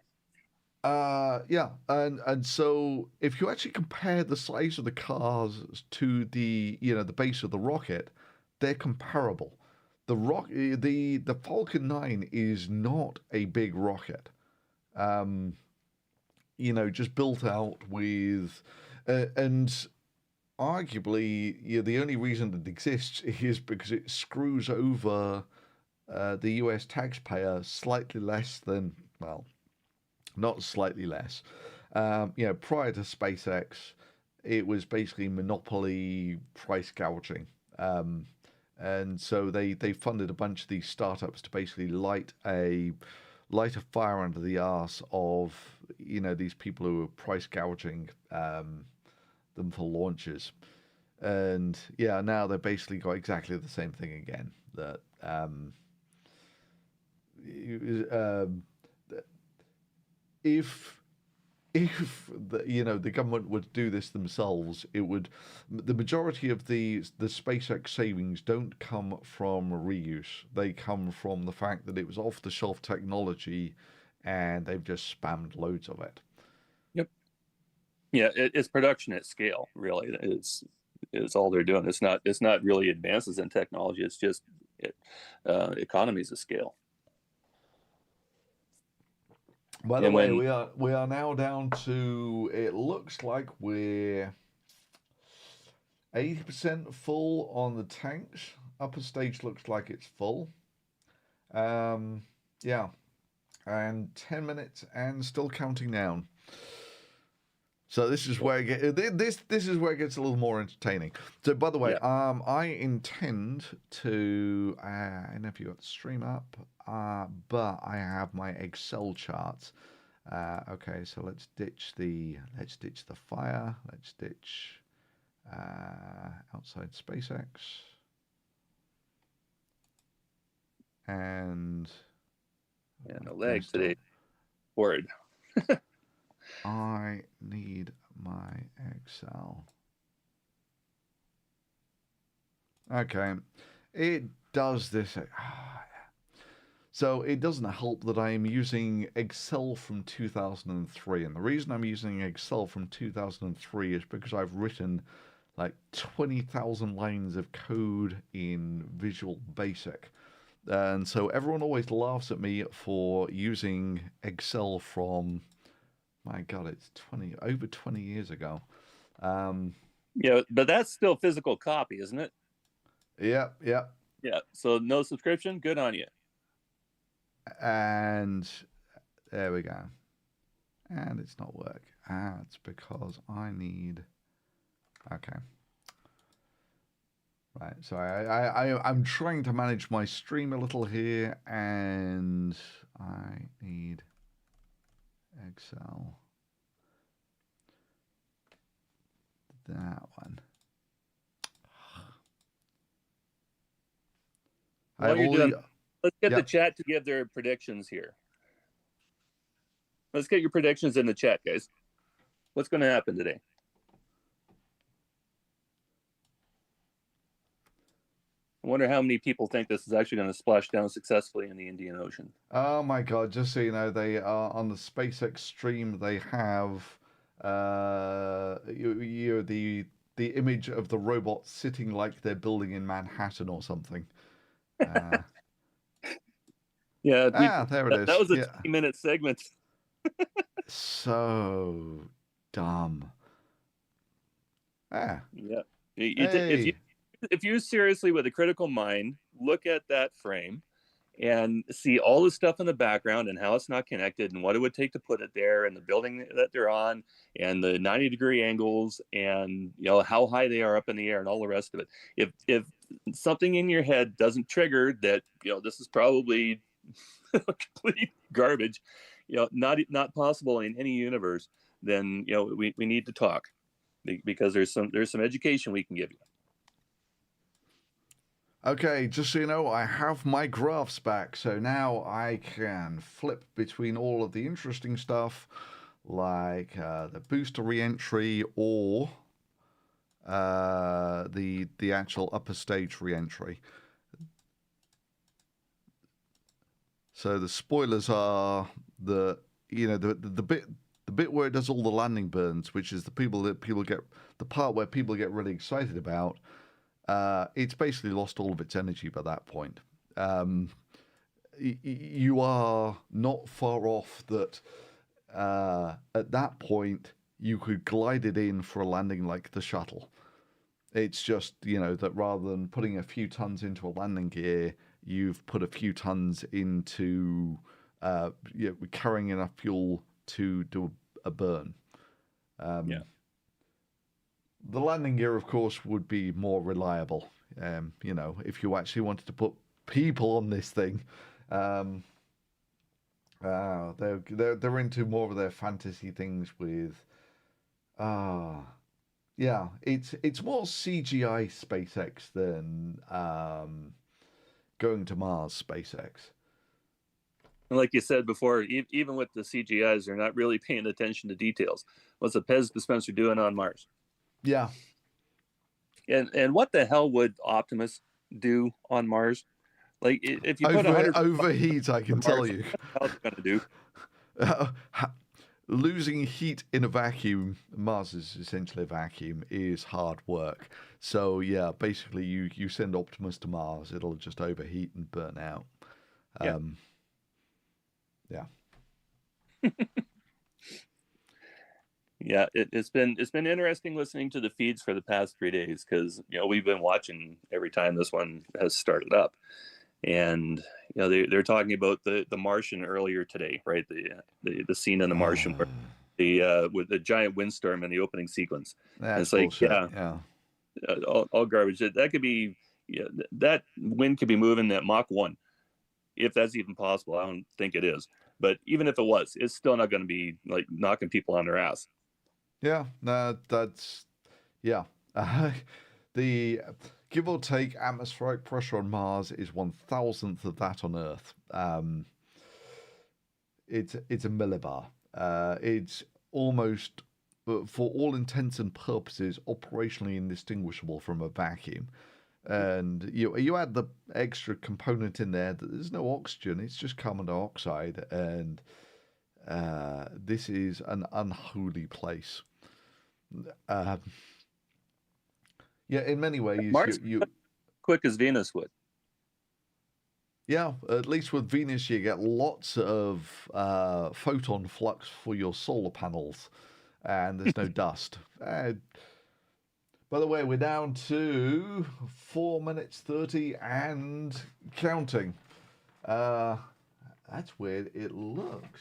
Yeah, and so if you actually compare the size of the cars to the base of the rocket, they're comparable. The Falcon 9 is not a big rocket. Just built out with, and arguably, the only reason it exists is because it screws over the U.S. taxpayer slightly less than, well, not slightly less. Prior to SpaceX, it was basically monopoly price gouging. And so they funded a bunch of these startups to basically light a fire under the arse of these people who are price gouging them for launches. And yeah, now they've basically got exactly the same thing again. That if the government would do this themselves, it would. The majority of the SpaceX savings don't come from reuse. They come from the fact that it was off the shelf technology, and they've just spammed loads of it. Yep. Yeah, it's production at scale. Really, it's all they're doing. It's not really advances in technology. It's just economies of scale. By the And way, when we are now down to, it looks like we're 80% full on the tanks. Upper stage looks like it's full. Yeah, and 10 minutes and still counting down. So this is where this is where it gets a little more entertaining. So by the way, yeah, I intend to I don't know if you got the stream up, but I have my Excel charts. Okay, so let's ditch the fire. Let's ditch outside SpaceX and the leg desktop. today. Word. I need my Excel. Okay, it does this. So it doesn't help that I am using Excel from 2003. And the reason I'm using Excel from 2003 is because I've written like 20,000 lines of code in Visual Basic. And so everyone always laughs at me for using Excel from, my God, it's over 20 years ago. Yeah, but that's still physical copy, isn't it? Yep, yep. Yeah. So no subscription. Good on you. And there we go. And it's not work. It's because I need. Okay. Right. So I'm trying to manage my stream a little here, and I need Excel. That one. While you're doing, let's get the Yep. chat to give their predictions here. Let's get your predictions in the chat, guys. What's going to happen today? I wonder how many people think this is actually going to splash down successfully in the Indian Ocean. Oh my God! Just so you know, they are on the SpaceX stream. They have the image of the robot sitting like they're building in Manhattan or something. Yeah. There it is. That was a 20-minute segment. So dumb. Yeah. Hey. If you seriously, with a critical mind, look at that frame and see all the stuff in the background and how it's not connected and what it would take to put it there and the building that they're on and the 90-degree angles and how high they are up in the air and all the rest of it. If something in your head doesn't trigger that this is probably complete garbage, not possible in any universe, then we need to talk, because there's some education we can give you. Okay, just so you know, I have my graphs back, so now I can flip between all of the interesting stuff, like the booster reentry or the actual upper stage reentry. So the spoilers are the bit where it does all the landing burns, which is the part where people get really excited about. It's basically lost all of its energy by that point. You are not far off that. At that point, you could glide it in for a landing like the shuttle. It's just, that rather than putting a few tons into a landing gear, you've put a few tons into carrying enough fuel to do a burn. The landing gear, of course, would be more reliable. If you actually wanted to put people on this thing, they're into more of their fantasy things with. It's more CGI SpaceX than going to Mars SpaceX. And like you said before, even with the CGIs, they're not really paying attention to details. What's a Pez dispenser doing on Mars? Yeah. And what the hell would Optimus do on Mars? Like, if you put overheat, I can tell you. How's it going to do? Losing heat in a vacuum, Mars is essentially a vacuum, is hard work. So yeah, basically you send Optimus to Mars, it'll just overheat and burn out. Yeah. Yeah, it's been interesting listening to the feeds for the past 3 days, because we've been watching every time this one has started up, and they're talking about the Martian earlier today, right? The scene in the Martian where with the giant windstorm in the opening sequence. That's it's like bullshit. All garbage. That could be that wind could be moving at Mach 1, if that's even possible. I don't think it is, but even if it was, it's still not going to be like knocking people on their ass. Yeah, no, that's the give or take atmospheric pressure on Mars is 1,000th of that on Earth. It's a millibar. It's almost, for all intents and purposes, operationally indistinguishable from a vacuum. And you add the extra component in there that there's no oxygen; it's just carbon dioxide, and this is an unholy place. In many ways, Mars quick as Venus would. Yeah, at least with Venus, you get lots of photon flux for your solar panels, and there's no dust. By the way, we're down to 4 minutes 30 and counting. That's weird. It looks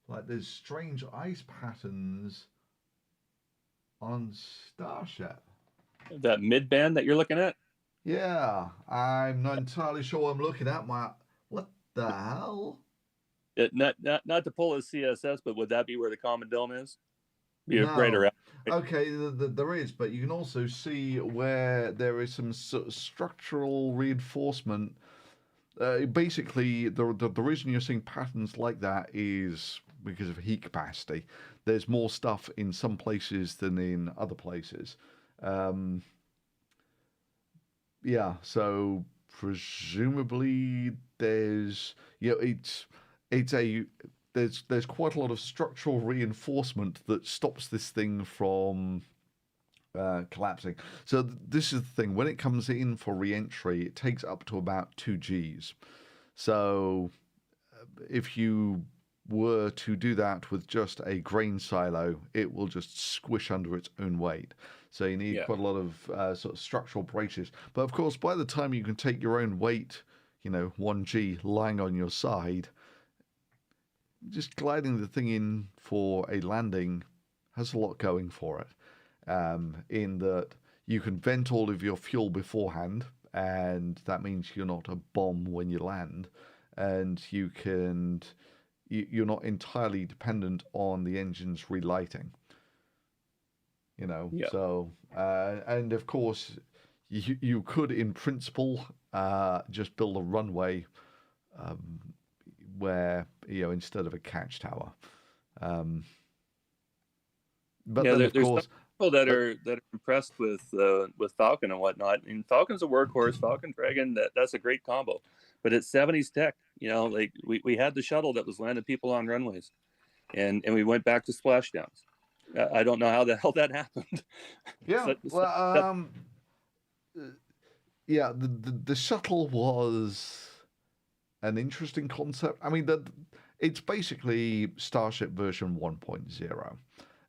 like there's strange ice patterns on Starship. That mid band that you're looking at. Yeah, I'm not entirely sure what I'm looking at. What the hell? Not to pull a CSS, but would that be where the common dome is? Be right No. around. Okay, there is, but you can also see where there is some sort of structural reinforcement. Basically, the reason you're seeing patterns like that is because of heat capacity. There's more stuff in some places than in other places. Yeah, so presumably there's quite a lot of structural reinforcement that stops this thing from collapsing. So this is the thing. When it comes in for re-entry, it takes up to about 2 Gs. So if you were to do that with just a grain silo, it will just squish under its own weight. So you need quite a lot of sort of structural braces. But of course, by the time you can take your own weight, 1G lying on your side, just gliding the thing in for a landing has a lot going for it. In that you can vent all of your fuel beforehand, and that means you're not a bomb when you land, and you're not entirely dependent on the engines relighting. So and of course you could in principle just build a runway where instead of a catch tower. But then of there's course people that are impressed with Falcon and whatnot. And Falcon's a workhorse. Falcon Dragon, that's a great combo. But it's 70s tech. Like we had the shuttle that was landing people on runways, and we went back to splashdowns. I don't know how the hell that happened. Yeah, well, yeah, the shuttle was an interesting concept. I mean, it's basically Starship version 1.0.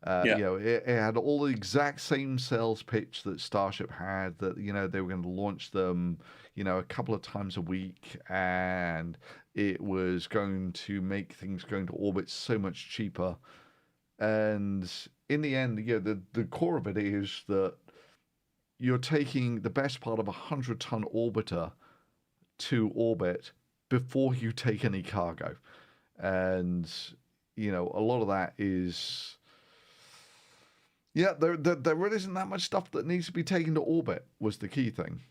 It had all the exact same sales pitch that Starship had, that, they were going to launch them, a couple of times a week, and it was going to make things going to orbit so much cheaper. And in the end, the core of it is that you're taking the best part of a 100-ton orbiter to orbit before you take any cargo. And, a lot of that is... Yeah, there really isn't that much stuff that needs to be taken to orbit, was the key thing.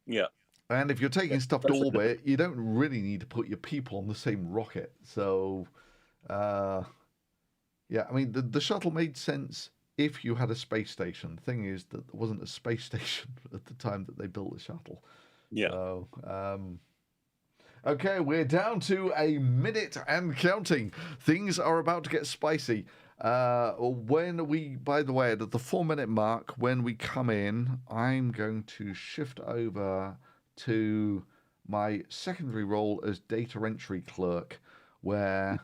Yeah. And if you're taking stuff to orbit, you don't really need to put your people on the same rocket. So, yeah, I mean, the shuttle made sense if you had a space station. The thing is that there wasn't a space station at the time that they built the shuttle. Yeah. So, okay, we're down to a minute and counting. Things are about to get spicy. By the way, at the 4-minute mark, when we come in, I'm going to shift over to my secondary role as data entry clerk, where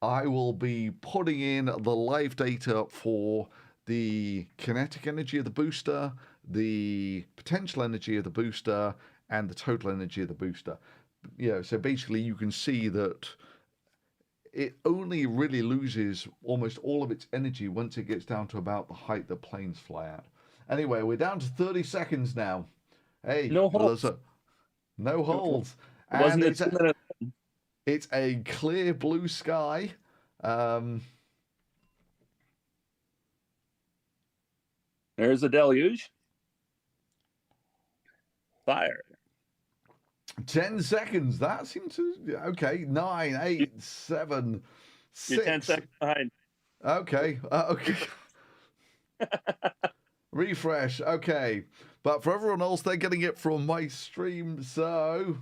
I will be putting in the live data for the kinetic energy of the booster, the potential energy of the booster, and the total energy of the booster. So basically you can see that it only really loses almost all of its energy once it gets down to about the height that planes fly at. Anyway, we're down to 30 seconds now. Hey, no holds. No holds. And it's a clear blue sky. There's a deluge. Fire. 10 seconds. That seems to... Okay, 9, 8, 7, 6. You're 10 seconds behind. Okay. Okay. Refresh. Okay. But for everyone else, they're getting it from my stream, so...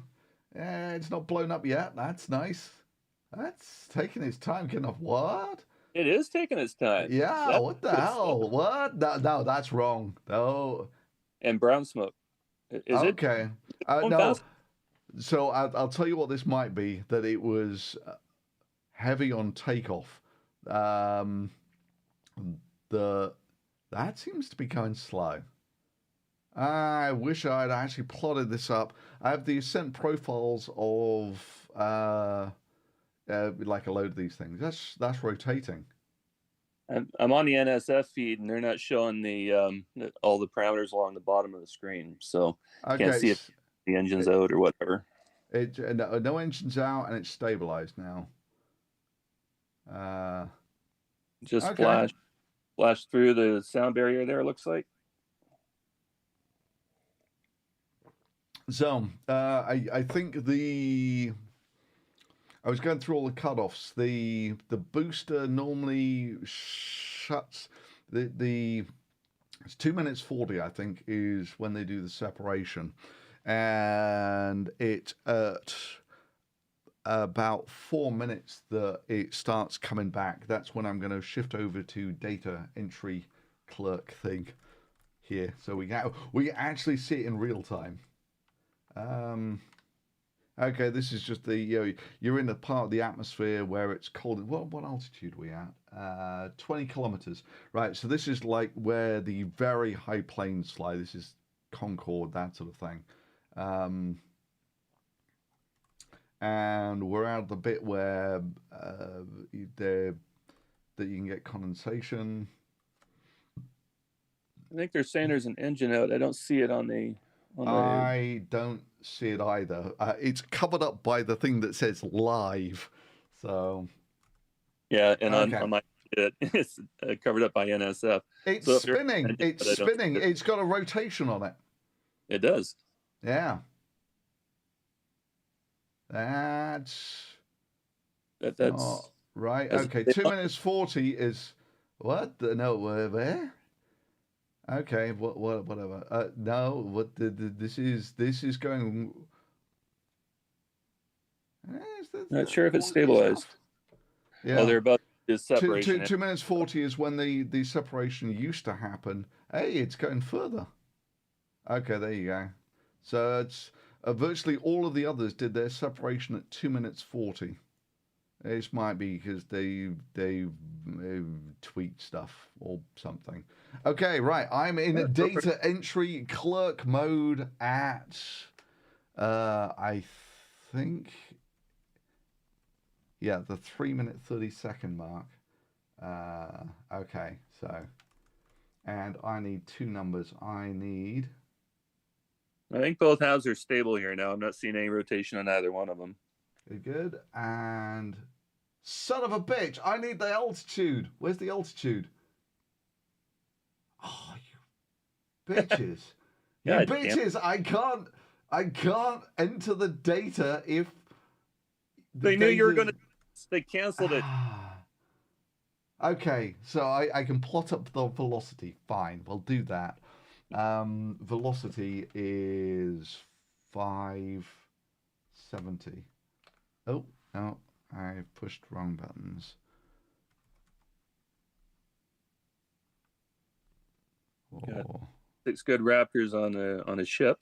it's not blown up yet. That's nice. That's taking its time. What? It is taking its time. Yeah, what the hell? What? No, that's wrong. No. And brown smoke. Is okay. it? No. So I'll tell you what this might be. That it was heavy on takeoff. Um, the that seems to be going slow. I wish I'd actually plotted this up. I have the ascent profiles of like a load of these things. That's rotating. I'm on the NSF feed, and they're not showing all the parameters along the bottom of the screen, so can't Okay, see if the engine's out or whatever. no engine's out and it's stabilized now. Just Okay. flash through the sound barrier there. It looks like. So I think I was going through all the cutoffs. The booster normally shuts the it's 2 minutes 40, I think, is when they do the separation, and it's at about 4 minutes that it starts coming back. That's when I'm going to shift over to data entry clerk thing here, so we actually see it in real time. Okay, this is just the you're in the part of the atmosphere where it's cold. What altitude are we at? 20 kilometers. Right. So this is like where the very high plains fly. This is Concorde, that sort of thing. And we're out the bit where that you can get condensation. I think they're saying there's an engine out. I don't see it on the. I don't see it either. It's covered up by the thing that says live. So yeah, and okay. on my it's covered up by NSF. It's So spinning. It's spinning. It's got a rotation on it. It does. Yeah. That's right. Okay, 2 minutes 40 is what? No, where? Okay, whatever. No, what this is going. Not sure if it's stabilized. Yeah. Oh, they're about this separation. 2 minutes 40 is when the separation used to happen. Hey, it's going further. Okay, there you go. So it's virtually all of the others did their separation at 2 minutes 40. This might be because they tweet stuff or something. Okay, right. I'm in a data entry clerk mode at I think the 3 minute 30-second mark. Okay, so and I need two numbers. I think both halves are stable here now. I'm not seeing any rotation on either one of them. Good. And son of a bitch, I need the altitude. Where's the altitude? Oh, you bitches. You bitches, I can't enter the data if they knew you were going to. They canceled it. Okay, so I can plot up the velocity. Fine, we'll do that. Velocity is 570. Oh, no, I pushed wrong buttons. Got 6 good Raptors on a ship.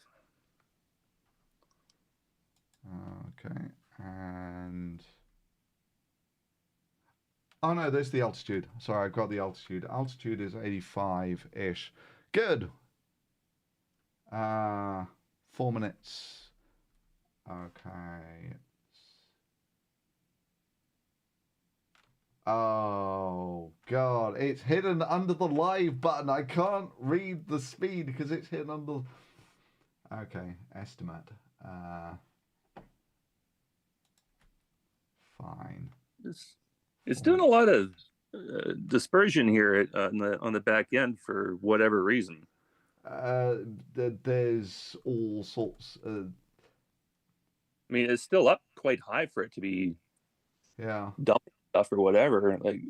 Okay, and oh no, there's the altitude. Sorry, I've got the altitude. Altitude is 85-ish. Good. 4 minutes. Okay. Oh God, it's hidden under the live button. I can't read the speed because it's hidden under. Okay, estimate. Fine. It's doing a lot of dispersion here on the back end for whatever reason. There's all sorts. I mean, it's still up quite high for it to be. Yeah. Dumping stuff or whatever. Like,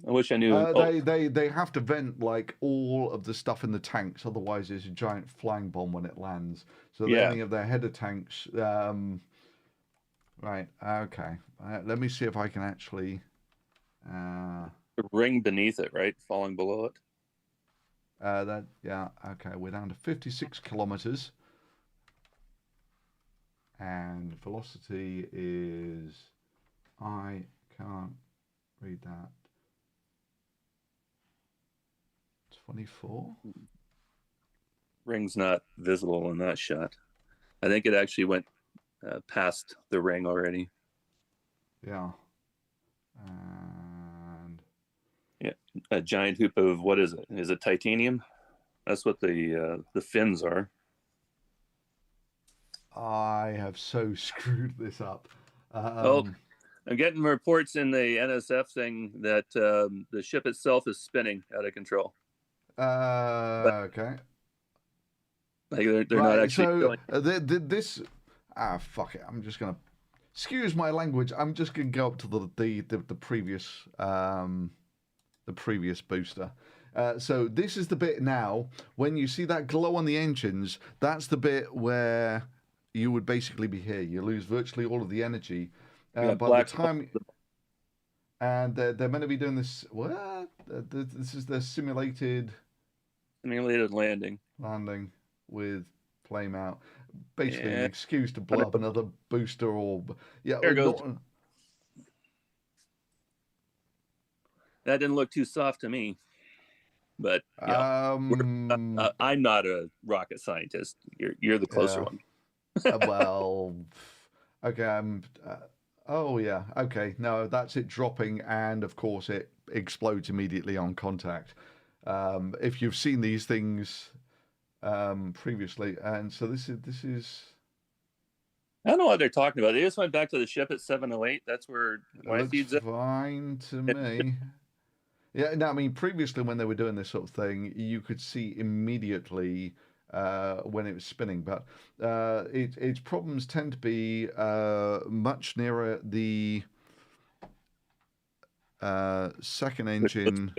I wish I knew. They have to vent like all of the stuff in the tanks, otherwise it's a giant flying bomb when it lands. So they only have their header tanks. Right. Okay. Let me see if I can actually. The ring beneath it, right, falling below it. Okay. We're down to 56 kilometers. and velocity is, I can't read that, 24. Ring's not visible in that shot. I think it actually went past the ring already. Yeah. And yeah, a giant hoop of, what is it? Is it titanium? That's what the fins are. I have so screwed this up. I'm getting reports in the NSF thing that the ship itself is spinning out of control. Okay. Like they're not Right. actually So going. this. Fuck it. I'm just gonna. Excuse my language. I'm just gonna go up to the previous booster. So this is the bit now when you see that glow on the engines. That's the bit where you would basically be here. You lose virtually all of the energy. By Black the time, and they're meant to be doing this. What? This is the simulated landing landing with flame out. Basically, an and excuse to blow up another booster or there goes. not. That didn't look too soft to me, but I'm not a rocket scientist. You're the closer one. Well, okay. Oh yeah. Okay. No, that's it dropping, and of course it explodes immediately on contact. If you've seen these things previously, and so this is. I don't know what they're talking about. They just went back to the ship at 708. That's where my feeds looks fine to me. Yeah, no, I mean, previously when they were doing this sort of thing, you could see immediately when it was spinning, but its problems tend to be much nearer the second engine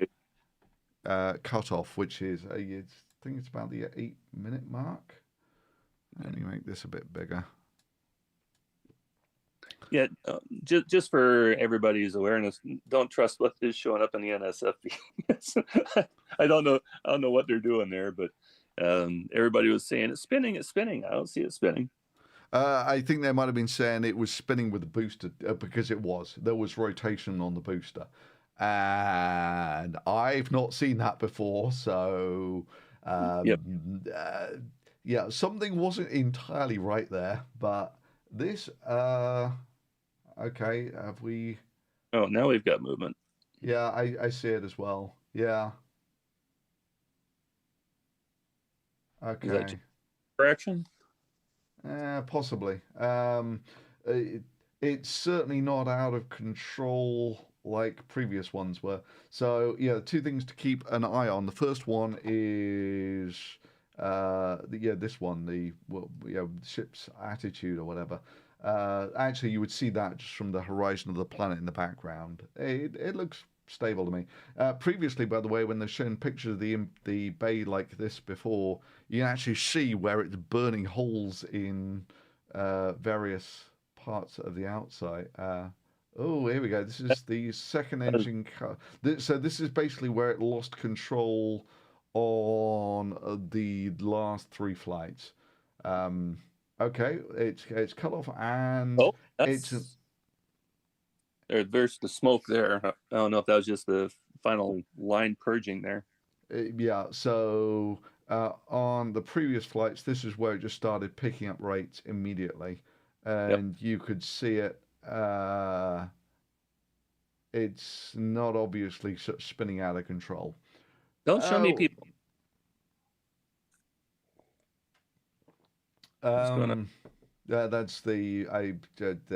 cutoff, which is, I think it's about the 8-minute mark. Let me make this a bit bigger. Yeah, just for everybody's awareness, don't trust what is showing up in the NSF. I don't know what they're doing there, but everybody was saying it's spinning. I don't see it spinning. I think they might have been saying it was spinning with the booster because there was rotation on the booster, and I've not seen that before. So Yep. Yeah, something wasn't entirely right there, but this okay, have we? Oh, now we've got movement. Yeah, I see it as well. Yeah. Okay. Is that correction? Possibly. It's certainly not out of control like previous ones were. So yeah, two things to keep an eye on. The first one is this one, ship's attitude or whatever. Actually, you would see that just from the horizon of the planet in the background. It looks stable to me. Previously, by the way, when they've shown pictures of the bay like this before, you can actually see where it's burning holes in various parts of the outside. Oh, here we go. This is the second engine. So this is basically where it lost control on the last 3 flights. Okay, it's cut off and there's the smoke there. I don't know if that was just the final line purging there. Yeah, so on the previous flights, this is where it just started picking up rates immediately, and you could see it. It's not obviously spinning out of control. Don't show me people. That's they're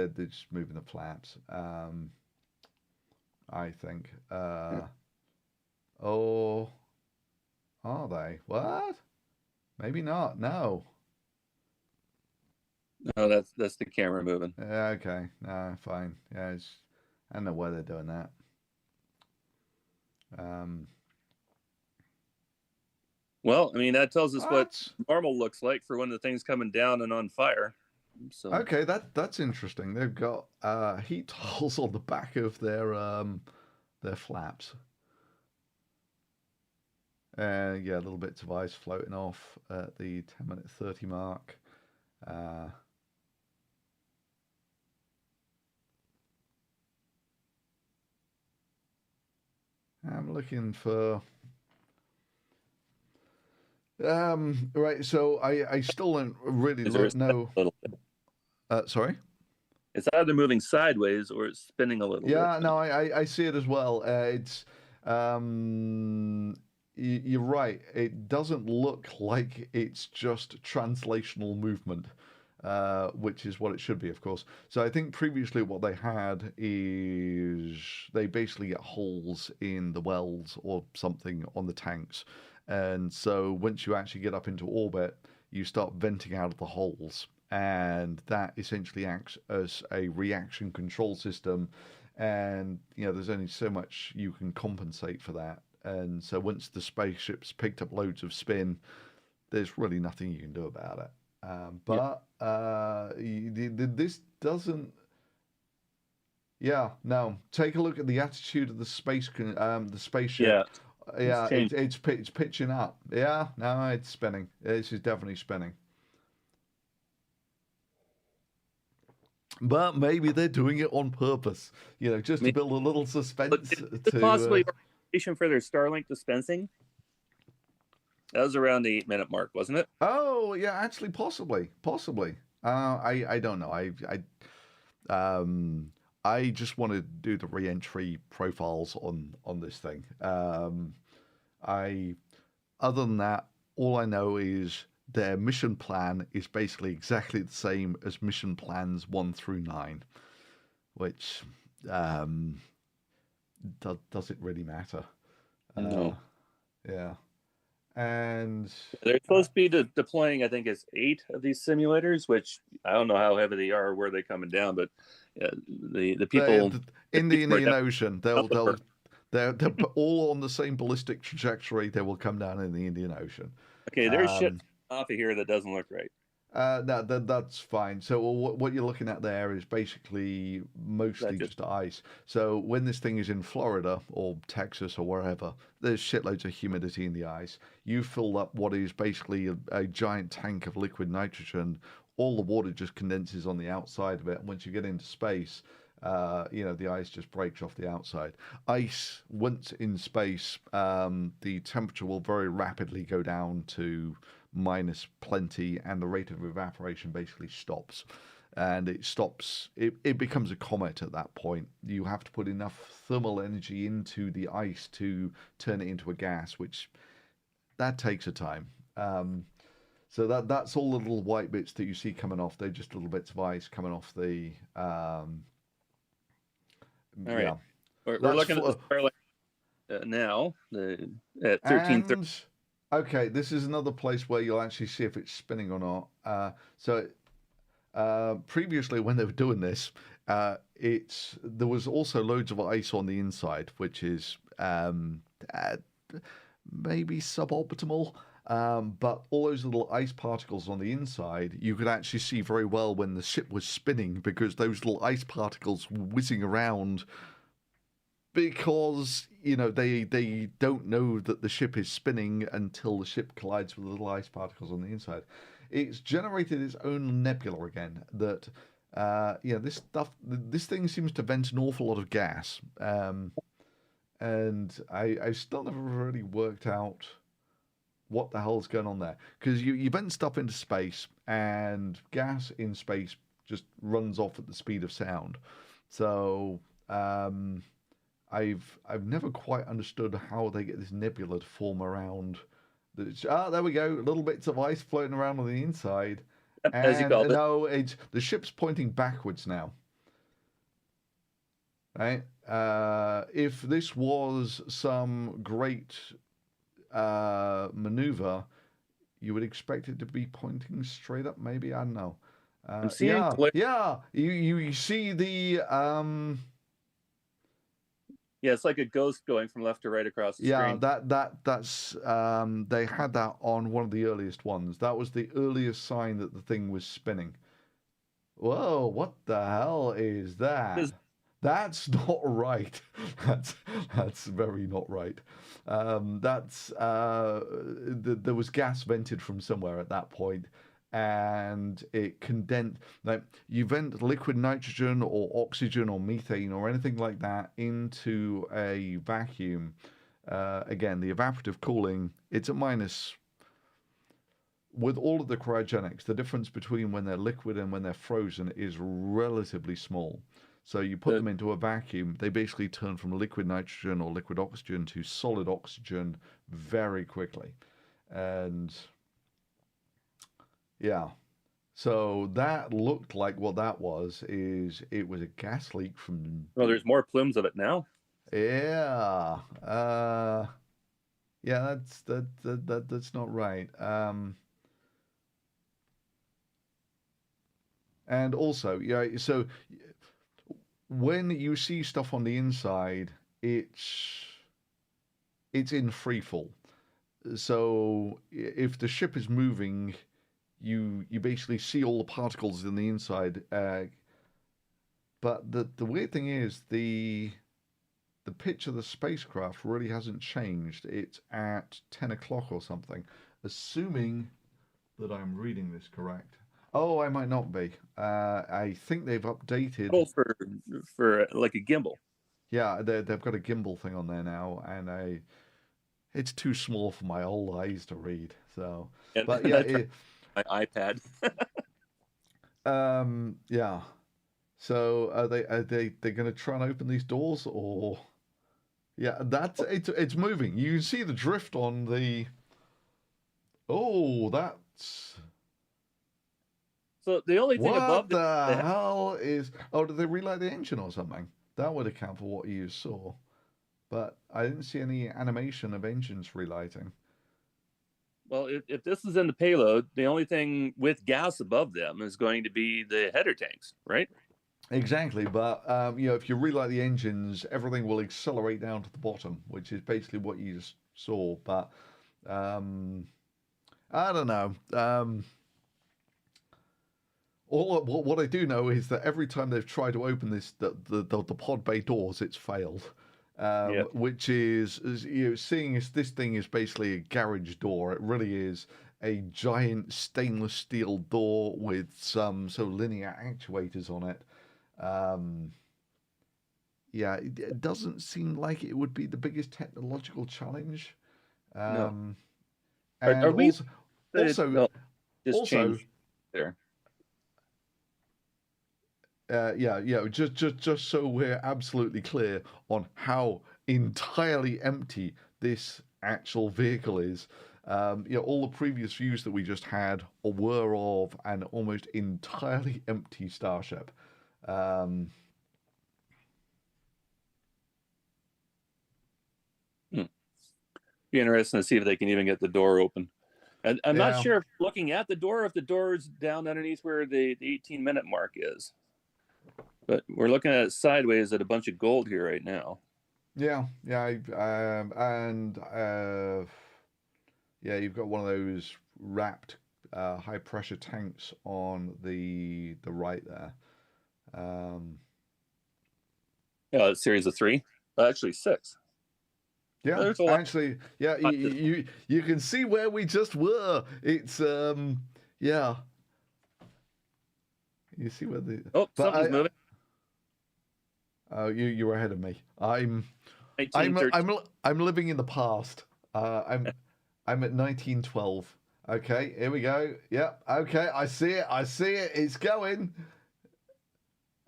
just moving the flaps. I think. Oh, are they? What? Maybe not. No. No, that's the camera moving. Okay. No, fine. Yeah, I don't know why they're doing that. Well, I mean, that tells us what normal looks like for when the thing's coming down and on fire. So okay, that's interesting. They've got heat holes on the back of their flaps. Yeah, little bits of ice floating off at the 10-minute 30 mark. I'm looking for. Right. So I still don't really Is there a know. little bit? Sorry. It's either moving sideways or it's spinning a little bit. Yeah. No, I see it as well. It's you're right. It doesn't look like it's just translational movement. Which is what it should be, of course. So I think previously what they had is they basically get holes in the wells or something on the tanks. And so once you actually get up into orbit, you start venting out of the holes. And that essentially acts as a reaction control system. And, there's only so much you can compensate for that. And so once the spaceship's picked up loads of spin, there's really nothing you can do about it. Yeah. But this doesn't. Yeah, no. Take a look at the attitude of the the spaceship. Yeah. Yeah, changed. it's pitching up. Yeah, no, it's spinning. This is definitely spinning. But maybe they're doing it on purpose. Just to build a little suspense Is it possibly organization for their Starlink dispensing? That was around the 8-minute mark, wasn't it? Oh yeah, actually, possibly. I don't know. I just want to do the re-entry profiles on this thing. I Other than that, all I know is their mission plan is basically exactly the same as mission plans 1 through 9, which does it really matter? No. Yeah. And They're supposed to be deploying, I think it's 8 of these simulators, which I don't know how heavy they are or where they're coming down, but the people in the Indian Ocean, they're all on the same ballistic trajectory. They will come down in the Indian Ocean. Okay, there's shit off of here that doesn't look right. That's fine. So what you're looking at there is basically mostly just ice. So when this thing is in Florida or Texas or wherever, there's shitloads of humidity in the ice. You fill up what is basically a giant tank of liquid nitrogen. All the water just condenses on the outside of it. And once you get into space, the ice just breaks off the outside. Ice, once in space, the temperature will very rapidly go down to minus plenty, and the rate of evaporation basically stops. And it becomes a comet at that point. You have to put enough thermal energy into the ice to turn it into a gas, which that takes a time. So that's all the little white bits that you see coming off. They're just little bits of ice coming off the. All right. Yeah. We're looking at the Starlink now at 13:30. And okay, this is another place where you'll actually see if it's spinning or not. Previously, when they were doing this, there was also loads of ice on the inside, which is maybe suboptimal. But all those little ice particles on the inside, you could actually see very well when the ship was spinning, because those little ice particles were whizzing around. Because they don't know that the ship is spinning until the ship collides with the little ice particles on the inside. It's generated its own nebula again. That this thing seems to vent an awful lot of gas, and I still never really worked out what the hell's going on there, because you vent stuff into space, and gas in space just runs off at the speed of sound. So I've never quite understood how they get this nebula to form around. There we go, little bits of ice floating around on the inside. As you called it. No, the ship's pointing backwards now. Right? If this was some great maneuver, you would expect it to be pointing straight up. Maybe, I don't know. I'm seeing yeah. You see the Yeah, it's like a ghost going from left to right across the screen. That's they had that on one of the earliest ones. That was the earliest sign that the thing was spinning. Whoa, what the hell is that? That's not right. That's very not right. There was gas vented from somewhere at that point, and it condensed. Like, you vent liquid nitrogen or oxygen or methane or anything like that into a vacuum, Again, the evaporative cooling, it's a minus. With all of the cryogenics, the difference between when they're liquid and when they're frozen is relatively small. So you put them into a vacuum, they basically turn from liquid nitrogen or liquid oxygen to solid oxygen very quickly. And yeah, so that looked like what that was, is it was a gas leak from... Well, there's more plumes of it now. Yeah. Yeah, that's not right. And also, yeah, so when you see stuff on the inside, it's in free fall. So if the ship is moving, you basically see all the particles in the inside. But the weird thing is the pitch of the spacecraft really hasn't changed. It's at 10 o'clock or something, assuming that I'm reading this correct. Oh, I might not be. I think they've updated. Oh, for like a gimbal. Yeah, they've got a gimbal thing on there now, and it's too small for my old eyes to read. So, And but yeah, my iPad. yeah. So are they going to try and open these doors, or... Yeah, it's moving. You can see the drift on the... Oh, that's... So the only thing above What the hell is... Oh, did they relight the engine or something? That would account for what you saw. But I didn't see any animation of engines relighting. Well, if this is in the payload, the only thing with gas above them is going to be the header tanks, right? Exactly, but if you relight the engines, everything will accelerate down to the bottom, which is basically what you just saw. But I don't know. What I do know is that every time they've tried to open the pod bay doors, it's failed. Which is seeing as this thing is basically a garage door, it really is a giant stainless steel door with some sort of linear actuators on it. Yeah, it doesn't seem like it would be the biggest technological challenge. No. And Are we also change there? Just so we're absolutely clear on how entirely empty this actual vehicle is. All the previous views that we just had were of an almost entirely empty Starship. Be interesting to see if they can even get the door open. And I'm not sure if looking at the door, if the door is down underneath where the 18-minute mark is. But we're looking at it sideways at a bunch of gold here right now. Yeah. You've got one of those wrapped high pressure tanks on the right there. Yeah, it's series of 3, actually 6. Yeah, actually, yeah, you can see where we just were. It's yeah. You see where the... Oh, something's moving. Oh, you were ahead of me. I'm living in the past. I'm at 1912. Okay, here we go. Yep. Okay, I see it. It's going.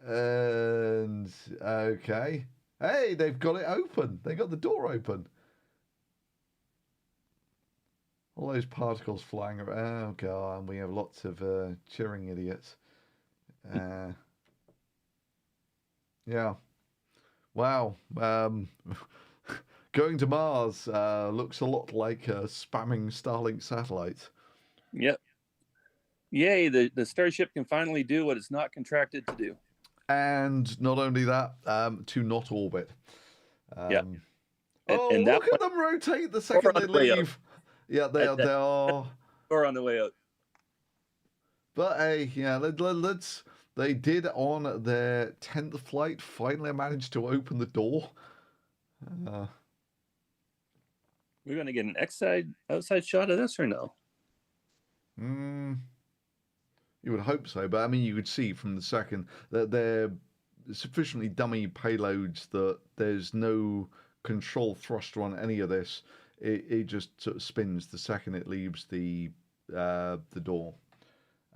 And okay. Hey, they've got it open. They got the door open. All those particles flying around. Oh god, and we have lots of cheering idiots. Yeah. Wow. Going to Mars looks a lot like spamming Starlink satellites. Yep. Yay, the Starship can finally do what it's not contracted to do. And not only that, to not orbit. Yeah. And look at them rotate the second they leave. Yeah, they are. Or on the way out. But hey, yeah, let's. They did on their 10th flight finally manage to open the door. We're going to get an outside shot of this or no? You would hope so, but I mean, you could see from the second that they're sufficiently dummy payloads that there's no control thruster on any of this. It just sort of spins the second it leaves the door.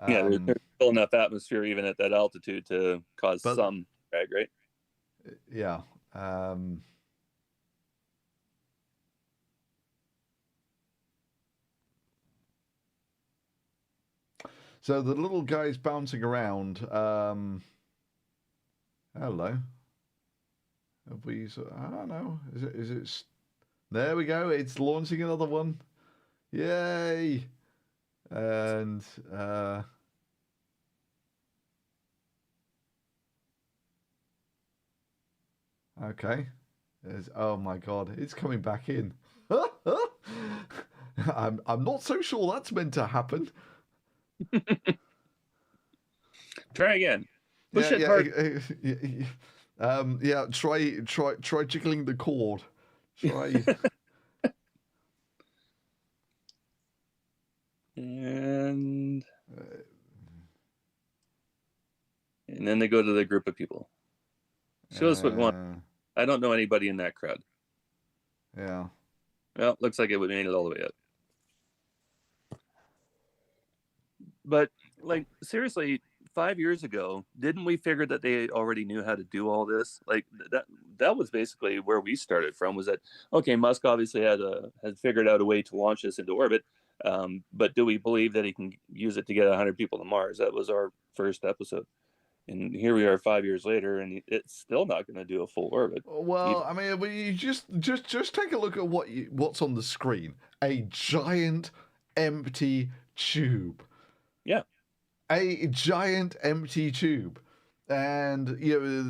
Yeah, there's still enough atmosphere even at that altitude to cause some drag, right? Yeah. So the little guy's bouncing around. Hello. Have we? I don't know. Is it? There we go. It's launching another one. Yay! And okay. Oh my God! It's coming back in. I'm not so sure that's meant to happen. Try again. Push Yeah, it hard. Yeah. Try jiggling the cord. Try. And then they go to the group of people. Show us what one. I don't know anybody in that crowd. Yeah. Well, looks like it would made it all the way up. But like seriously, 5 years ago, didn't we figure that they already knew how to do all this? Like that was basically where we started from. Was that okay? Musk obviously had figured out a way to launch this into orbit, but do we believe that he can use it to get 100 people to Mars? That was our first episode, and here we are 5 years later, and it's still not going to do a full orbit. Well, I mean, you just take a look at what's on the screen. A giant empty tube. Yeah. A giant empty tube, and you know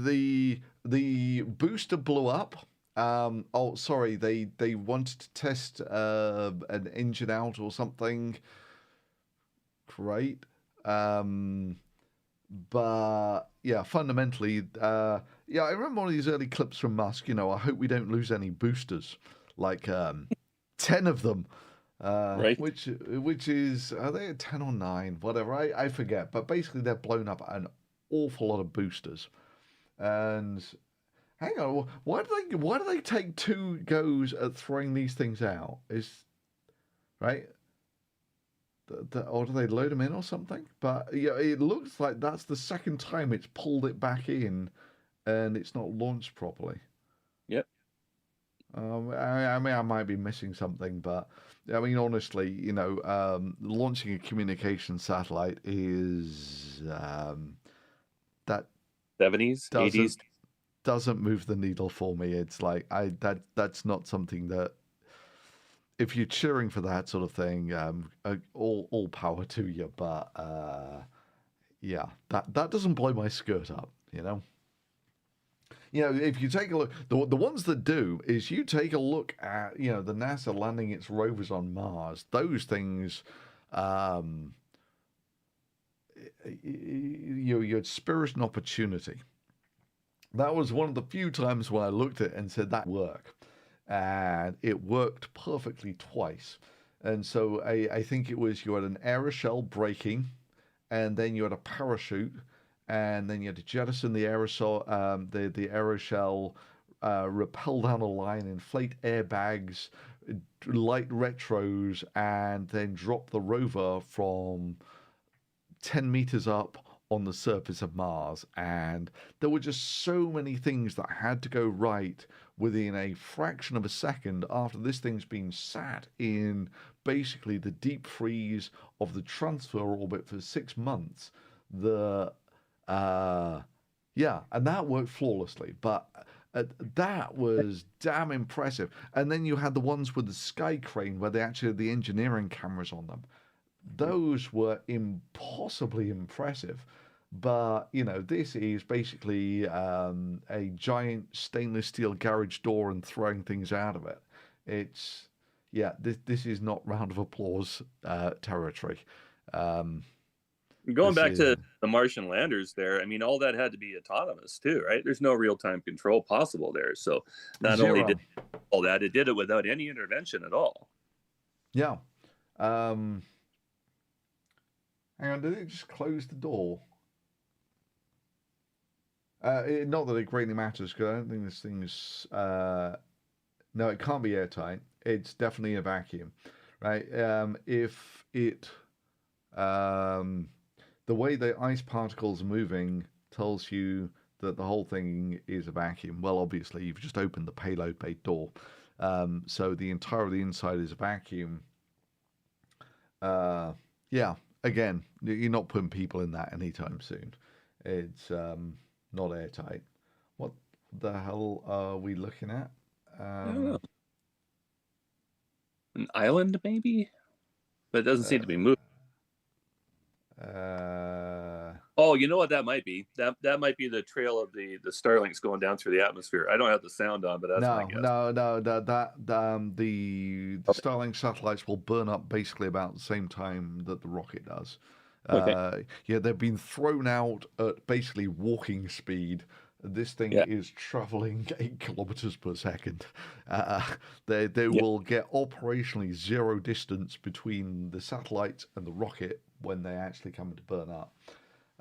the booster blew up. Oh, sorry, they wanted to test an engine out or something. Great. But yeah, fundamentally, yeah, I remember one of these early clips from Musk. You know, I hope we don't lose any boosters, like 10 of them. Right. Which is, are they at 10 or 9? Whatever, I forget. But basically, they've blown up an awful lot of boosters. And hang on, why do they take 2 goes at throwing these things out? Right? Or do they load them in or something? But yeah, it looks like that's the second time it's pulled it back in, and it's not launched properly. Yep. I mean, I might be missing something, but I mean, honestly, you know, launching a communication satellite is that 70s, 80s. Doesn't move the needle for me. It's like that's not something that, if you're cheering for that sort of thing, all power to you. But yeah, that doesn't blow my skirt up, you know. You know, if you take a look, the ones that do is you take a look at, you know, the NASA landing its rovers on Mars. Those things, you had spirit and opportunity. That was one of the few times when I looked at it and said that work, and it worked perfectly twice. And so I think it was, you had an aeroshell braking, and then you had a parachute, and then you had to jettison the aerosol, the aeroshell, rappel down a line, inflate airbags, light retros, and then drop the rover from 10 meters up on the surface of Mars. And there were just so many things that had to go right within a fraction of a second after this thing's been sat in basically the deep freeze of the transfer orbit for 6 months. Yeah, and that worked flawlessly, but that was damn impressive. And then you had the ones with the sky crane where they actually had the engineering cameras on them. Those were impossibly impressive. But, you know, this is basically a giant stainless steel garage door and throwing things out of it. It's, yeah, this is not round of applause territory. Going back to the Martian landers there, I mean, all that had to be autonomous too, right? There's no real-time control possible there. So not only did all that, it did it without any intervention at all. Yeah. Hang on, did it just close the door? Not that it greatly matters, because I don't think this thing is No, it can't be airtight. It's definitely a vacuum, right? If it um, the way the ice particles are moving tells you that the whole thing is a vacuum. Well, obviously, you've just opened the payload bay door, so the entire of the inside is a vacuum. Uh, yeah, again, you're not putting people in that anytime soon. It's not airtight. What the hell are we looking at? I don't know. Um, An island, maybe, but it doesn't seem to be moving. uh, Oh, you know what that might be? That might be the trail of the Starlinks going down through the atmosphere. I don't have the sound on, but that's my no, guess. no. The Okay. Starlink satellites will burn up basically about the same time that the rocket does. Okay. Yeah, they've been thrown out at basically walking speed. This thing Yeah. is traveling 8 kilometers per second. Uh, they Yeah. will get operationally zero distance between the satellite and the rocket when they actually come to burn up.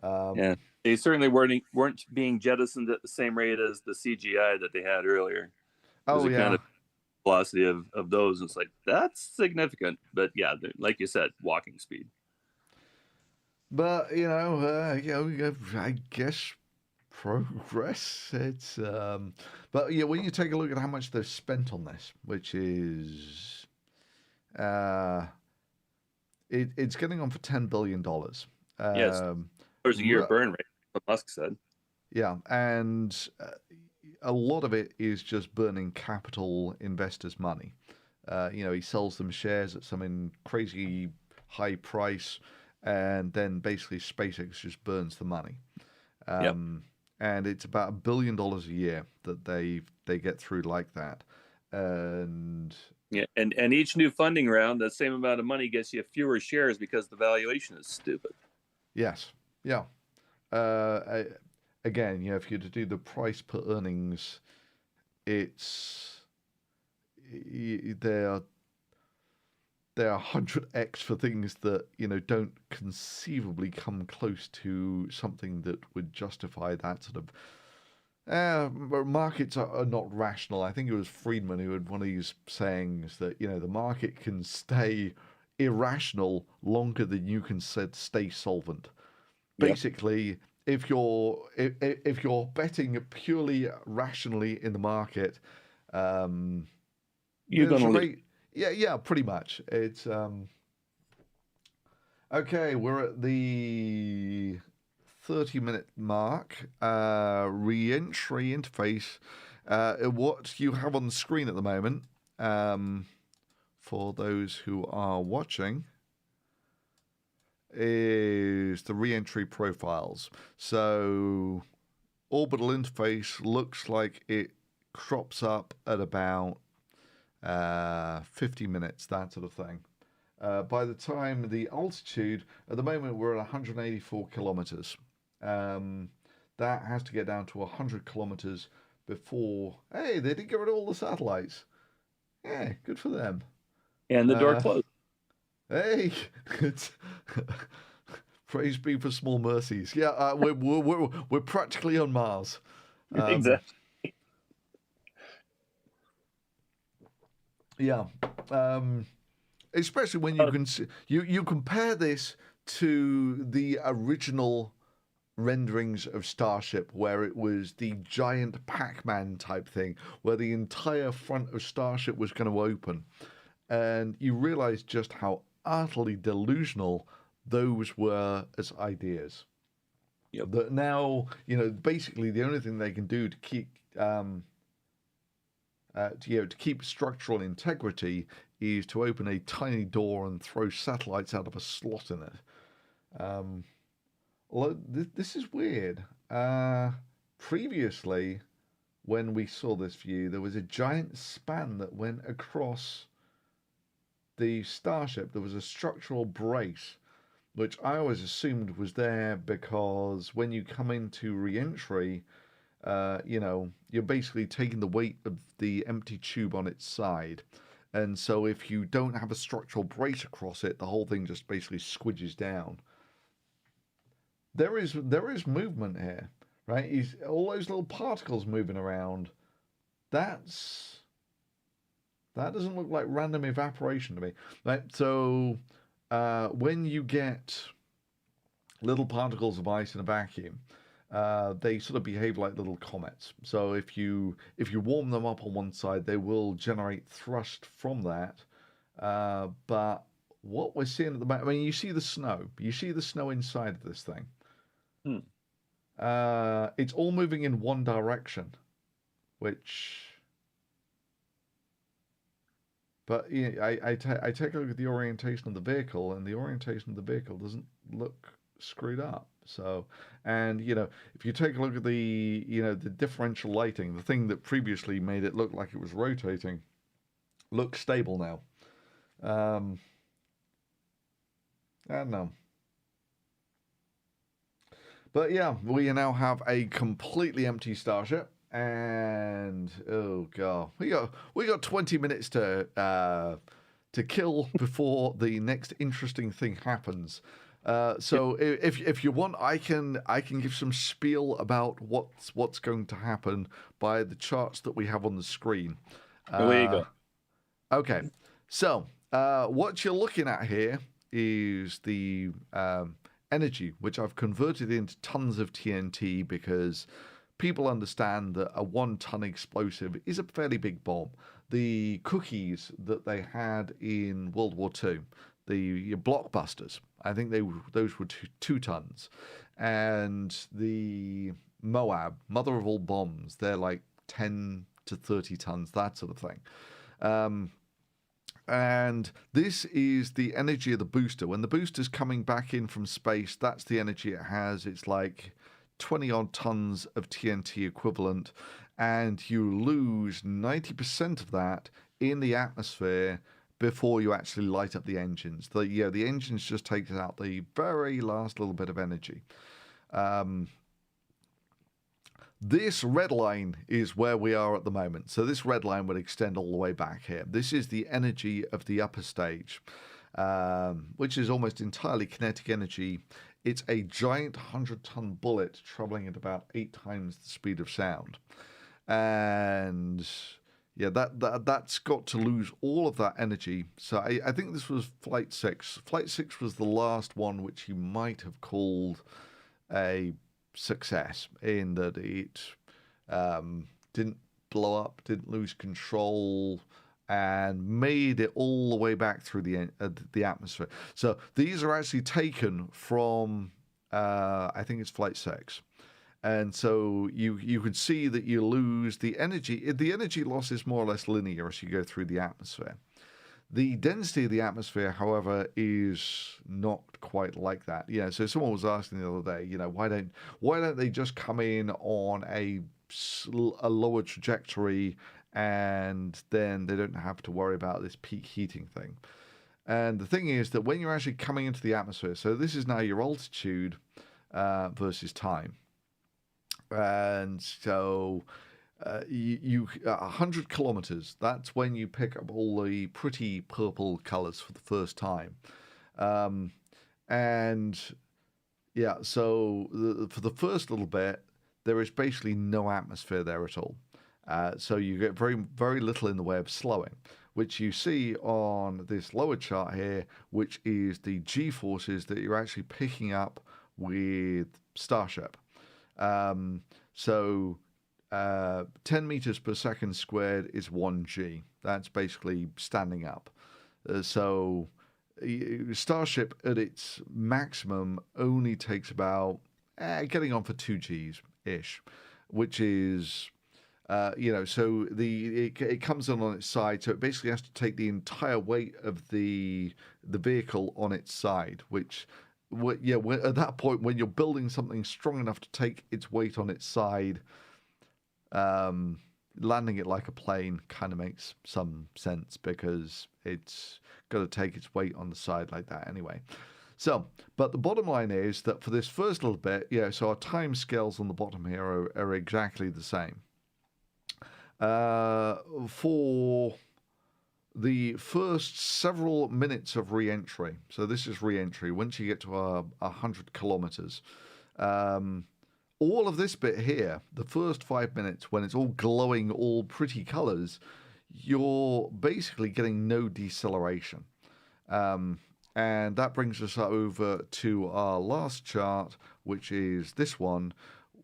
Yeah. Um, They certainly weren't being jettisoned at the same rate as the CGI that they had earlier. There's oh a kind yeah, of velocity of those. And it's like that's significant, but yeah, like you said, walking speed. but I guess progress. It's but yeah, when you take a look at how much they've spent on this, which is uh, it's getting on for $10 billion. Yes, there's a year Ru- burn rate. What Musk said. yeah, and a lot of it is just burning capital investors' money. He sells them shares at some crazy high price, and then basically SpaceX just burns the money. Yep. Um, and it's about $1 billion a year that they get through like that. And Yeah, and each new funding round, that same amount of money gets you fewer shares because the valuation is stupid. yes, yeah. Uh, Again, if you're to do the price per earnings, it's they're 100x for things that don't conceivably come close to something that would justify that sort of. Markets are not rational. I think it was Friedman who had one of these sayings that the market can stay irrational longer than you can stay solvent. Yep. Basically, if you're betting purely rationally in the market, um, You're there's gonna a lose. rate. Yeah, pretty much. It's okay. We're at the 30-minute mark. Re-entry interface. What you have on the screen at the moment, for those who are watching, is the re-entry profiles. So orbital interface looks like it crops up at about 50 minutes, that sort of thing. By the time the altitude, at the moment we're at 184 kilometers. That has to get down to 100 kilometers before. Hey, they did get rid of all the satellites. Yeah, good for them. And the door Uh, closed. hey, it's praise be for small mercies. Yeah, we're practically on Mars. Um, Exactly. yeah, especially when you compare this to the original renderings of Starship, where it was the giant Pac-Man type thing, where the entire front of Starship was going to open, and you realize just how utterly delusional those were as ideas. Yep. That now, basically the only thing they can do to keep to keep structural integrity is to open a tiny door and throw satellites out of a slot in it. This is weird. Previously, when we saw this view, there was a giant span that went across the Starship. There was a structural brace, which I always assumed was there because when you come into re-entry, you're basically taking the weight of the empty tube on its side. And so if you don't have a structural brace across it, the whole thing just basically squidges down. There is movement here, right? All those little particles moving around. That's That doesn't look like random evaporation to me. Right? So when you get little particles of ice in a vacuum, they sort of behave like little comets. So if you warm them up on one side, they will generate thrust from that. But what we're seeing at the moment, I mean, you see the snow. You see the snow inside of this thing. Hmm. It's all moving in one direction, which. But yeah, I take a look at the orientation of the vehicle, and the orientation of the vehicle doesn't look screwed up. So, and if you take a look at the differential lighting, the thing that previously made it look like it was rotating, looks stable now. I don't know. But yeah, we now have a completely empty starship, and oh god, we got 20 minutes to kill before the next interesting thing happens. So if you want, I can give some spiel about what's going to happen by the charts that we have on the screen. Away you go. Okay, so what you're looking at here is the energy, which I've converted into tons of TNT because people understand that a 1-ton explosive is a fairly big bomb. The cookies that they had in World War II, the blockbusters, I think those were 2 tons, and the Moab, mother of all bombs, they're like 10 to 30 tons, that sort of thing. And this is the energy of the booster. When the booster's coming back in from space, that's the energy it has. It's like 20 odd tons of TNT equivalent, and you lose 90% of that in the atmosphere before you actually light up the engines. The engines just take out the very last little bit of energy. This red line is where we are at the moment. So this red line would extend all the way back here. This is the energy of the upper stage, which is almost entirely kinetic energy. It's a giant 100-ton bullet traveling at about 8 times the speed of sound. And yeah, that's got to lose all of that energy. So I think this was Flight 6. Flight 6 was the last one which you might have called a success, in that it didn't blow up, didn't lose control, and made it all the way back through the atmosphere. So these are actually taken from I think it's Flight 6. And so you could see that you lose the energy. The energy loss is more or less linear as you go through the atmosphere. The density of the atmosphere, however, is not quite like that. So someone was asking the other day, why don't they just come in on a lower trajectory, and then they don't have to worry about this peak heating thing. And the thing is that when you're actually coming into the atmosphere, so this is now your altitude versus time. And so you 100 kilometers, that's when you pick up all the pretty purple colors for the first time. And yeah, so for the first little bit, there is basically no atmosphere there at all. So you get very, very little in the way of slowing, which you see on this lower chart here, which is the G-forces that you're actually picking up with Starship. So 10 meters per second squared is 1 G. That's basically standing up. So Starship at its maximum only takes about getting on for 2 Gs ish, which is so it comes in on its side, so it basically has to take the entire weight of the vehicle on its side, which at that point, when you're building something strong enough to take its weight on its side, landing it like a plane kind of makes some sense, because it's got to take its weight on the side like that anyway. So, but the bottom line is that for this first little bit, so our time scales on the bottom here are exactly the same. For the first several minutes of re-entry, so this is re-entry, once you get to 100 kilometers, all of this bit here, the first 5 minutes when it's all glowing, all pretty colors, you're basically getting no deceleration. And that brings us over to our last chart, which is this one,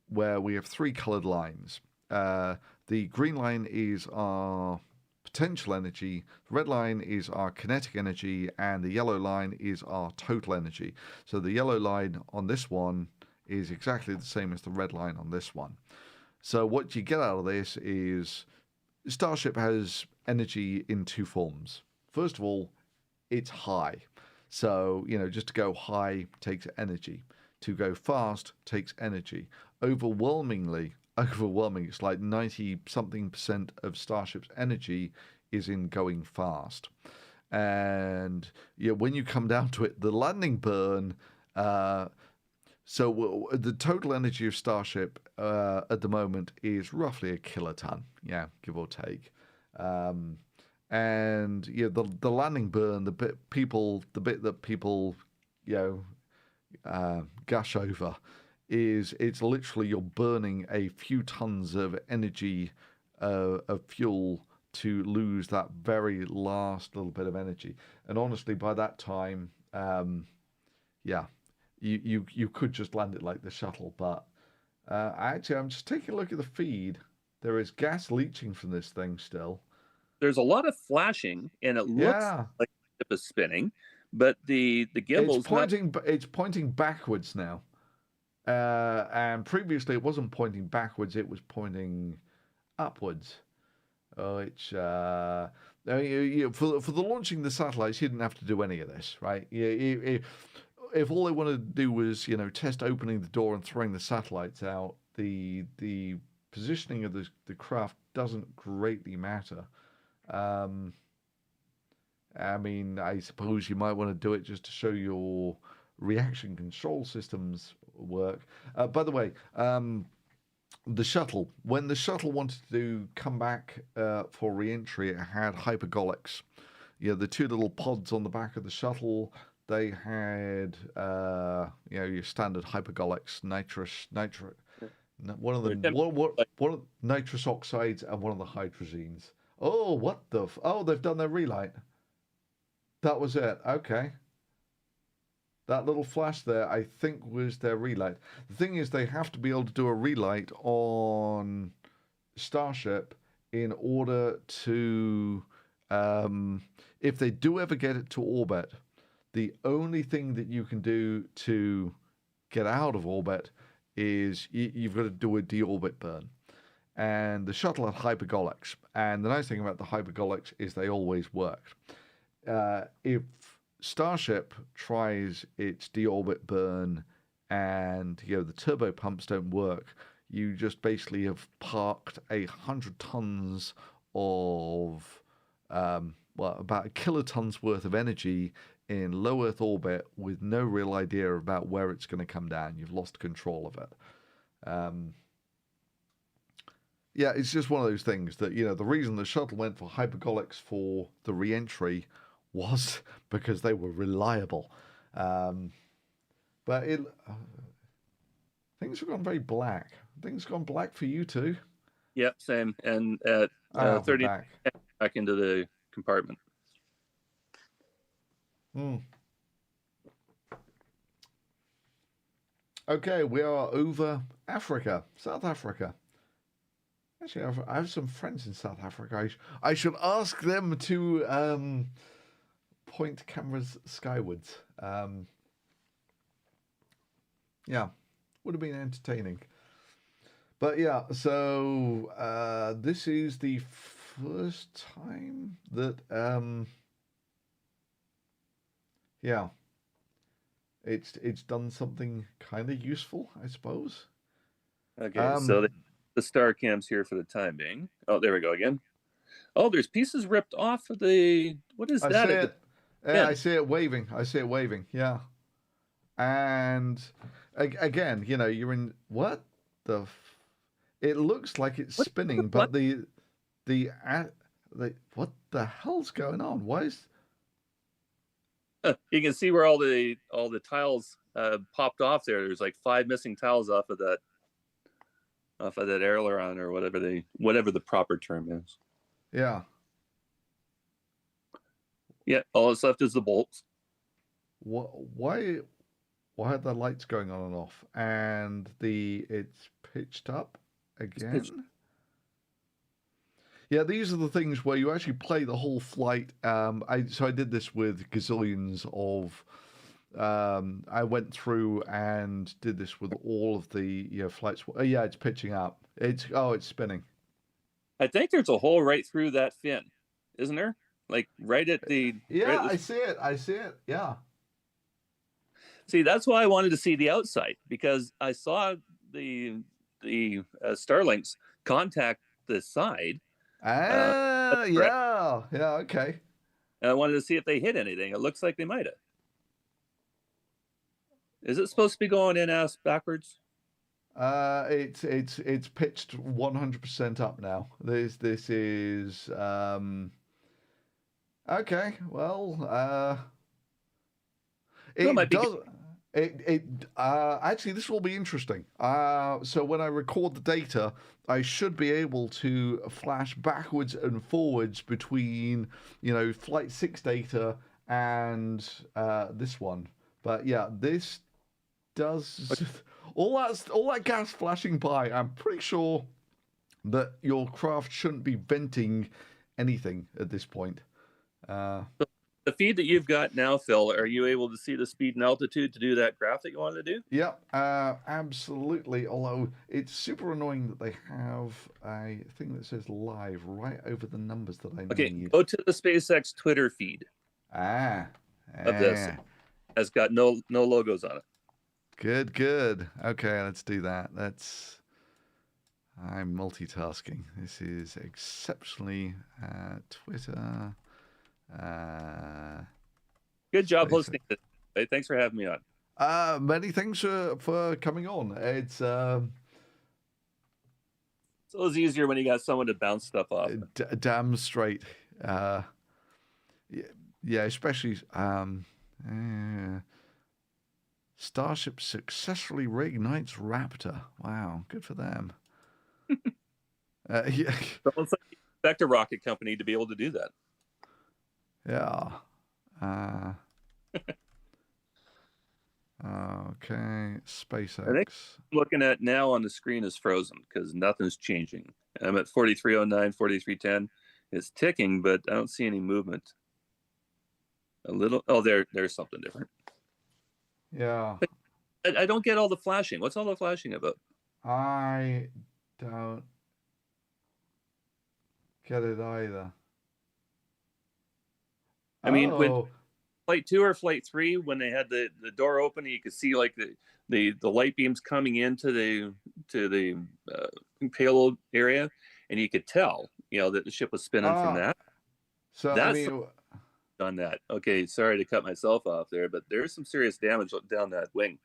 where we have three colored lines. The green line is our potential energy, the red line is our kinetic energy, and the yellow line is our total energy. So the yellow line on this one is exactly the same as the red line on this one. So what you get out of this is Starship has energy in two forms. First of all, it's high. So, just to go high takes energy. To go fast takes energy. Overwhelmingly, it's like 90 something percent of Starship's energy is in going fast. And when you come down to it, the landing burn, so the total energy of Starship at the moment is roughly a kiloton, give or take. And the landing burn, the bit that people gush over is it's literally you're burning a few tons of energy of fuel to lose that very last little bit of energy. And honestly, by that time, you could just land it like the shuttle. But actually, I'm just taking a look at the feed. There is gas leaching from this thing still. There's a lot of flashing, and it looks like the ship is spinning, but the gimbal's it's pointing backwards now. And previously it wasn't pointing backwards; it was pointing upwards. Oh, it's for the launching the satellites, you didn't have to do any of this, right? If all they wanted to do was test opening the door and throwing the satellites out, the positioning of the craft doesn't greatly matter. I mean, I suppose you might want to do it just to show your reaction control systems work. By the way, the shuttle, when the shuttle wanted to come back for re-entry, it had hypergolics. The two little pods on the back of the shuttle, they had your standard hypergolics, one of the nitrous oxides and one of the hydrazines. Oh, what the? Oh, they've done their relight. That was it. Okay. That little flash there, I think, was their relight. The thing is, they have to be able to do a relight on Starship in order to, if they do ever get it to orbit, the only thing that you can do to get out of orbit is you've got to do a deorbit burn. And the shuttle had hypergolics. And the nice thing about the hypergolics is they always worked. If Starship tries its deorbit burn and the turbo pumps don't work, you just basically have parked 100 tons of about a kilotons worth of energy in low Earth orbit with no real idea about where it's going to come down. You've lost control of it. Yeah, it's just one of those things that, the reason the shuttle went for hypergolics for the re-entry was because they were reliable. But things have gone very black. Things have gone black for you too. Yep, same. And at 30 back into the compartment. Okay, we are over Africa, South Africa. Actually, I have some friends in South Africa. I should ask them to point cameras skywards. Yeah, would have been entertaining. But yeah, so this is the first time that it's done something kind of useful, I suppose. Okay, so the star cam's here for the time being. Oh, there we go again. Oh, there's pieces ripped off of the. What is that? I see it waving. Yeah. And again, you're in what the? It looks like it's spinning, but the what the hell's going on? Why is? You can see where all the tiles popped off there. There's like 5 missing tiles off of that aileron or whatever the proper term is. Yeah. Yeah, all that's left is the bolts. Why are the lights going on and off? And it's pitched up again. Yeah, these are the things where you actually play the whole flight. I did this with gazillions of. I went through and did this with all of the flights. Oh, yeah, it's pitching up. It's spinning. I think there's a hole right through that fin, isn't there? Like right at the. Yeah, Right at I see it. I see it. Yeah. See, that's why I wanted to see the outside, because I saw the Starlinks contact the side. Right. Yeah, yeah, okay. And I wanted to see if they hit anything. It looks like they might have. Is it supposed to be going in ass backwards? It's pitched 100% up now. This is okay. Well, No, it it might be. does. It actually, this will be interesting. So when I record the data, I should be able to flash backwards and forwards between flight 6 data and this one. But yeah, this does all that gas flashing by. I'm pretty sure that your craft shouldn't be venting anything at this point. The feed that you've got now, Phil, are you able to see the speed and altitude to do that graph that you wanted to do? Yeah, absolutely. Although it's super annoying that they have a thing that says live right over the numbers that I need. Go to the SpaceX Twitter feed. Of this. It's got no logos on it. Good. Okay, let's do that. I'm multitasking. This is exceptionally Twitter. Good job hosting this. Hey, thanks for having me on. Many thanks for coming on. It's always easier when you got someone to bounce stuff off. Damn straight. Yeah, especially Starship successfully reignites Raptor. Wow, good for them. Yeah. Someone expect a rocket company to be able to do that. Yeah. Okay. SpaceX. I think looking at now on the screen is frozen because nothing's changing. I'm at 4309, 4310. It's ticking, but I don't see any movement. A little. Oh, there's something different. Yeah. I don't get all the flashing. What's all the flashing about? I don't get it either. I mean, when flight 2 or flight 3, when they had the door open, you could see like the light beams coming into the payload area, and you could tell that the ship was spinning from that. So that's on that. Okay, sorry to cut myself off there, but there's some serious damage down that wing.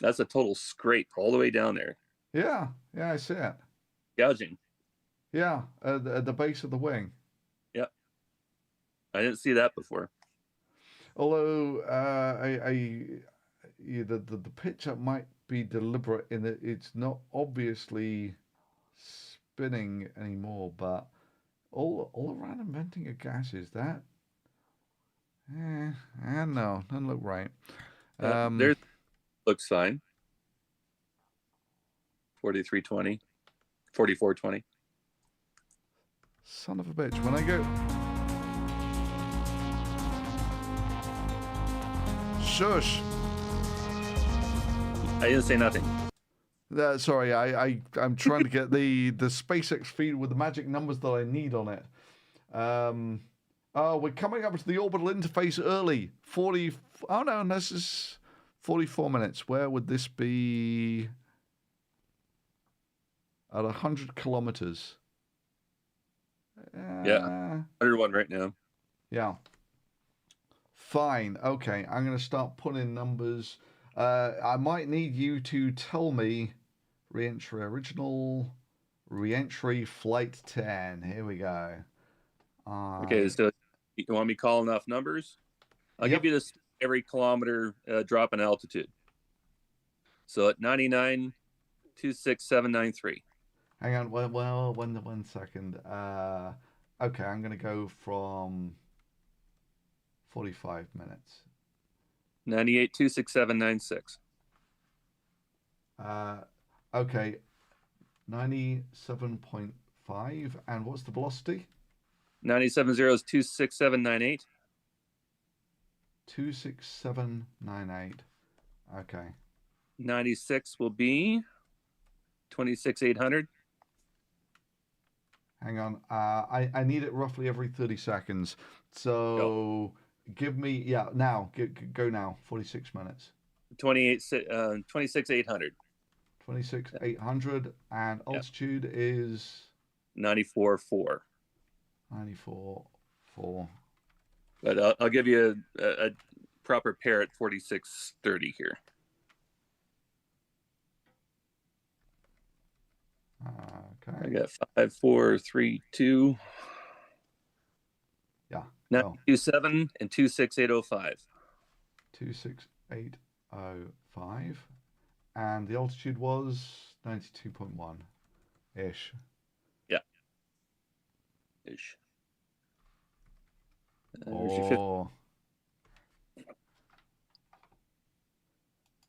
That's a total scrape all the way down there. Yeah, I see it. Gouging. Yeah, at the base of the wing. Yeah, I didn't see that before. Although the pitch up might be deliberate in that it's not obviously spinning anymore, but all around inventing of gases that no, doesn't look right. There's looks fine. 4320, 4420. Son of a bitch! When I go, shush! I didn't say nothing. Sorry, I'm trying to get the SpaceX feed with the magic numbers that I need on it. We're coming up to the orbital interface early. 40. Oh no, this is 44 minutes. Where would this be? At 100 kilometers. Yeah, 101 right now. Yeah. Fine. Okay, I'm going to start putting in numbers. I might need you to tell me re-entry original, re-entry flight 10. Here we go. Okay, so you want me calling off numbers? I'll give you this every kilometer drop in altitude. So at 99, 26793. Hang on. Well, one second. Okay, I'm going to go from 45 minutes. 98,267.96. Okay, 97.5. And what's the velocity? 97.0 is 267.98. 26798. Okay. 96 will be 26,800. Hang on. I need it roughly every 30 seconds. So give me, now. Go now. 46 minutes. 26,800. 26,800. And altitude is 94.4. 94.4. But I'll give you a proper pair at 46.30 here. Okay. I got 5,432. Yeah. 927 and 26805. 26805. And the altitude was 92.1 ish. Yeah. Ish.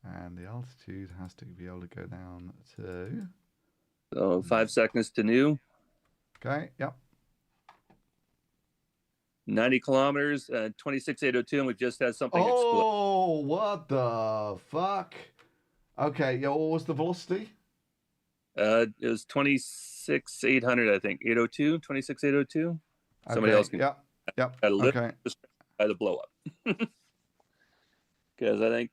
And the altitude has to be able to go down to. So 5 seconds to new. Okay. Yep. 90 kilometers, 26,802, and we've just had something explode. Oh, what the fuck? Okay, yeah, what was the velocity? It was 26,800, I think. 802, 26,802. Somebody else can. Yep. Got a lift Okay. by the blow up. Because I think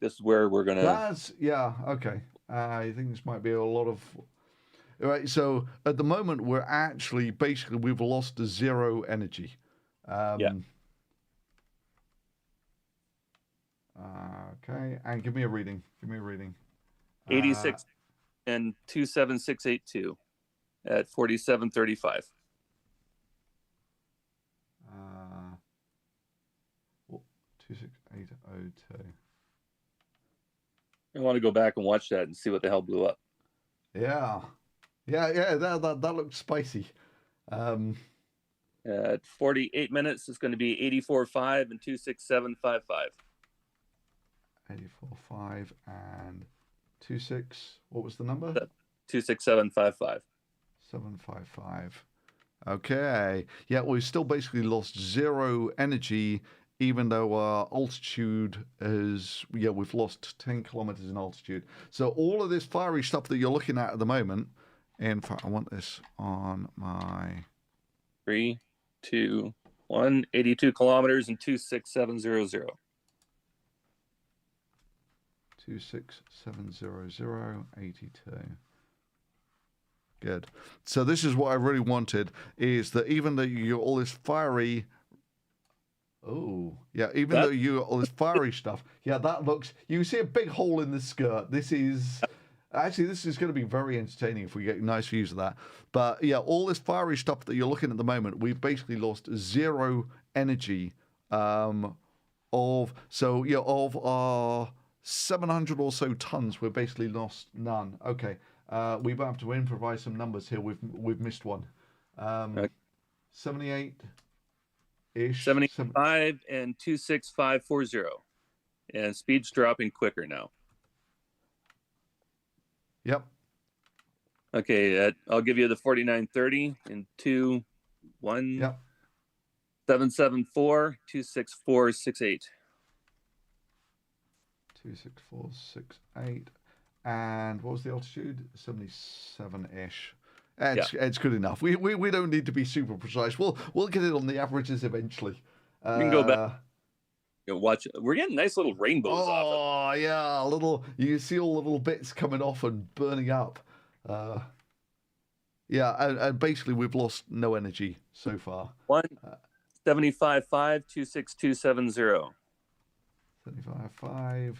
this is where we're gonna. Okay. I think this might be a lot of. Right. So at the moment, we're actually we've lost 0 energy. Okay, and give me a reading. 86 and 27682 at 4735. 26802. I want to go back and watch that and see what the hell blew up. Yeah. That looks spicy. At 48 minutes, it's going to be 84.5 and 26755. 84.5 and 26. What was the number? 26755. 755. Okay. Yeah, we've still basically lost 0 energy, even though our altitude is, we've lost 10 kilometers in altitude. So all of this fiery stuff that you're looking at the moment, in fact, I want this on my... 3, 2, 1, 82 kilometers and 26700. 26700, 82. Good. So this is what I really wanted, is that even though you're all this fiery... Oh, yeah, even though you got all this fiery stuff, that looks... You see a big hole in the skirt. This is... Actually, this is going to be very entertaining if we get nice views of that. But yeah, all this fiery stuff that you're looking at the moment, we've basically lost 0 energy of our 700 or so tons, we've basically lost none. Okay, we might have to improvise some numbers here. We've missed one. 78-ish. 75 and 26540. And speed's dropping quicker now. Yep. Okay, I'll give you the 4930 and 2, 1, yep. 774, 26468. 26468. And what was the altitude? 77-ish. It's good enough. We don't need to be super precise. We'll get it on the averages eventually. You can go back. Watch. We're getting nice little rainbows off it. Oh yeah, you see all the little bits coming off and burning up. And basically we've lost no energy so far. 75.5 26270. 75.5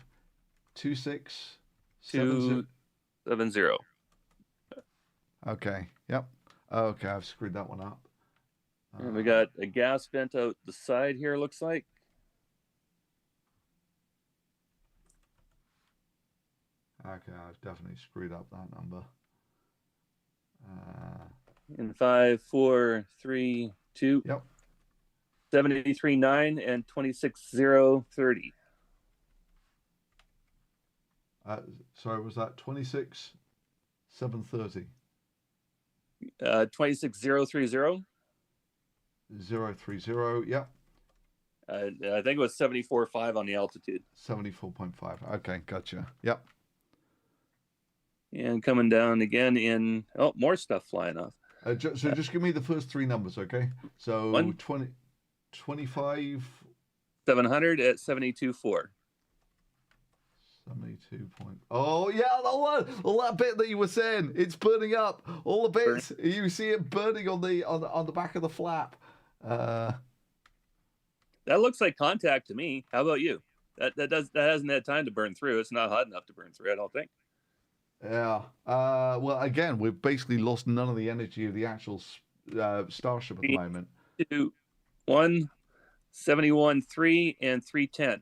270. Okay. Yep. Okay, I've screwed that one up. And we got a gas vent out the side here, looks like. Okay, I've definitely screwed up that number. in 5, 4, 3, 2. Yep. 73.9 and 26.030. Sorry, was that 26,730? 26.030. 030. Yep. I think it was 74.5 on the altitude. 74.5. Okay, gotcha. Yep. And coming down again in, more stuff flying off. So just give me the first three numbers, okay? So 25. 700 at 72.4. 72 point. Oh yeah, all that bit that you were saying, it's burning up. All the bits you see it burning on the back of the flap. That looks like contact to me. How about you? That hasn't had time to burn through. It's not hot enough to burn through, I don't think. Yeah. Well, again, we've basically lost none of the energy of the actual Starship at the moment. 2, 1, 71.3 and 310.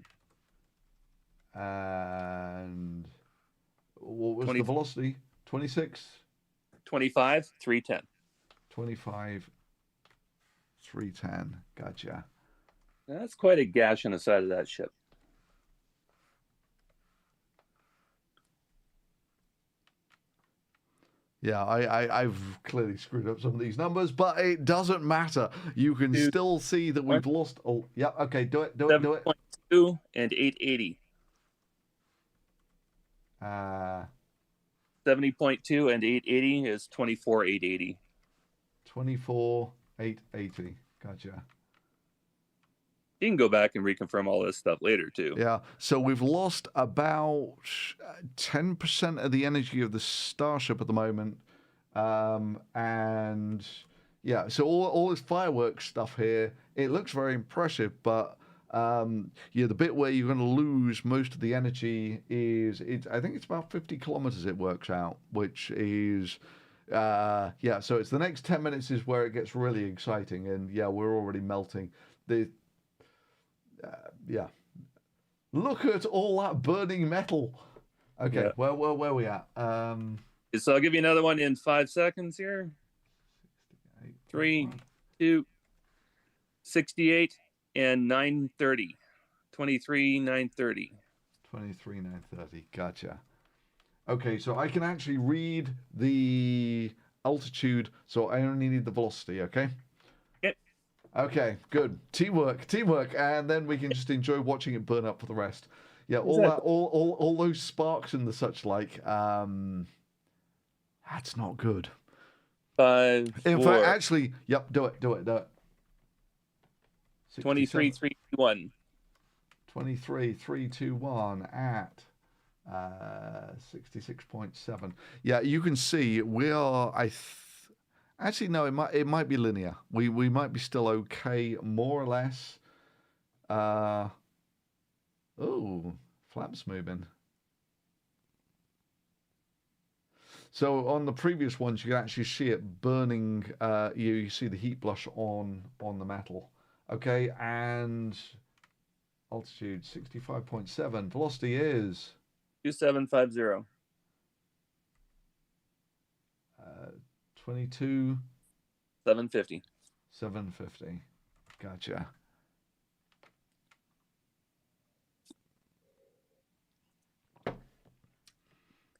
And what was the velocity? 26? 25, 310. 25, 310. Gotcha. That's quite a gash on the side of that ship. Yeah, I've clearly screwed up some of these numbers, but it doesn't matter. You can still see that we've lost. Oh, yeah, okay, do it. 7.2 and 880. 70.2 and 880 is 24,880. 24,880. Gotcha. You can go back and reconfirm all this stuff later too. Yeah, so we've lost about 10% of the energy of the Starship at the moment. And yeah, so all this fireworks stuff here, it looks very impressive, but yeah, the bit where you're going to lose most of the energy is, I think it's about 50 kilometers it works out, which is, yeah, so it's the next 10 minutes is where it gets really exciting, and yeah, we're already melting. Yeah. Look at all that burning metal. Okay, yeah. Where are we at? So I'll give you another one in 5 seconds here. 3, 2, 68 and 930. 23,930. 23,930. Gotcha. Okay, so I can actually read the altitude, so I only need the velocity, okay? Okay, good. Teamwork, and then we can just enjoy watching it burn up for the rest. Yeah, all those sparks and the such like. That's not good. 5, 4. In fact, actually, yep, do it. 23,321. 23,321 at 66.7. Yeah, you can see we are. Actually, no, it might be linear. We might be still okay, more or less. Oh, flaps moving. So on the previous ones, you can actually see it burning. You see the heat blush on the metal. Okay, and altitude 65.7. Velocity is 2750. 22. 750. 750. Gotcha.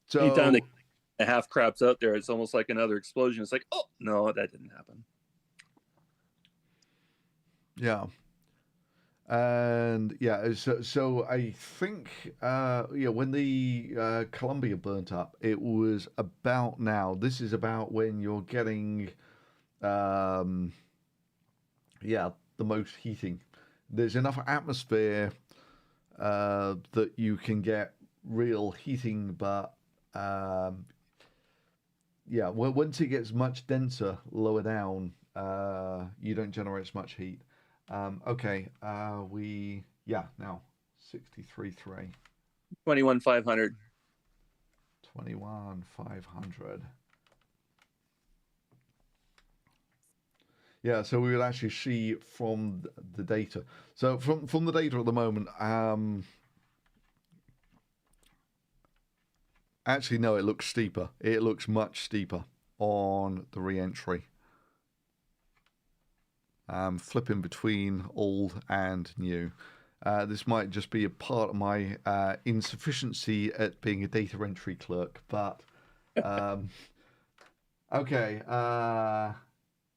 So anytime a half craps out there, it's almost like another explosion. It's like, oh no, that didn't happen. Yeah. And yeah, so I think yeah, when the Columbia burnt up, it was about now. This is about when you're getting yeah, the most heating. There's enough atmosphere that you can get real heating, but yeah, once it gets much denser lower down, you don't generate as much heat. Okay, now 63.3. 21,500. 21,500. Yeah, so we will actually see from the data. So from the data at the moment, actually no, it looks steeper. It looks much steeper on the re-entry. flipping between old and new. This might just be a part of my insufficiency at being a data entry clerk, but okay.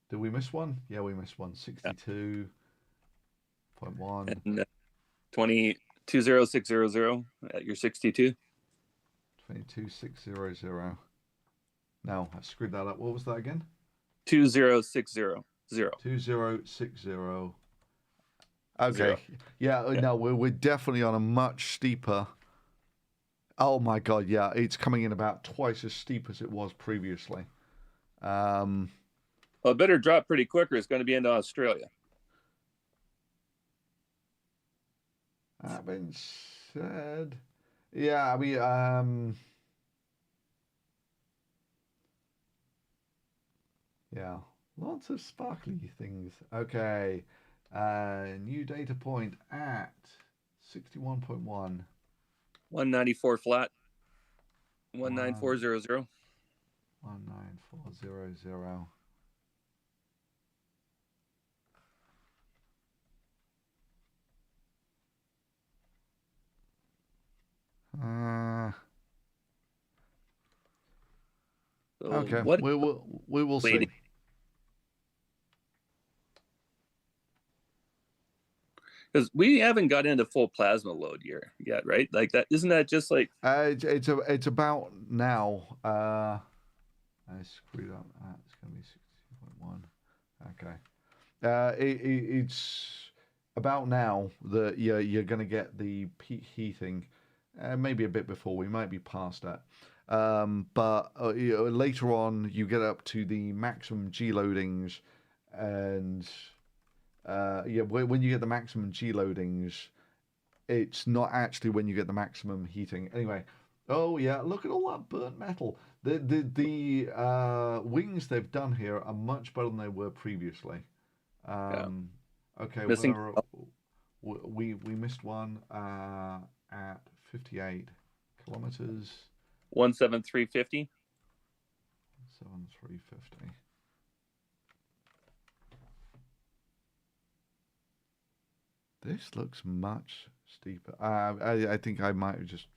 Did we miss one? Yeah, we missed one. 62.1. And 20600 at your 62. 22600. No, I screwed that up. What was that again? 20600. 2060. Okay. Zero. Yeah, Yeah. no, we're definitely on a much steeper. Oh my God, yeah, it's coming in about twice as steep as it was previously. Well, it better drop pretty quick or it's going to be into Australia. That being said, yeah, I mean, yeah, lots of sparkly things. Okay, new data point at 61.1. 194 flat. 19400. 19400. So Okay, what we will see. waiting? Because we haven't got into full plasma load yet, right? Like that, isn't that just like It's about now. I screwed up. It's going to be 60.1. Okay. It's about now that you're going to get the peak heating. Maybe a bit before. We might be past that. But later on, you get up to the maximum G loadings, and when you get the maximum G loadings, it's not actually when you get the maximum heating. Anyway, oh yeah, look at all that burnt metal. The wings they've done here are much better than they were previously. Okay, missing? we missed one at 58 kilometers. 17350. 7350. This looks much steeper. I think we might have just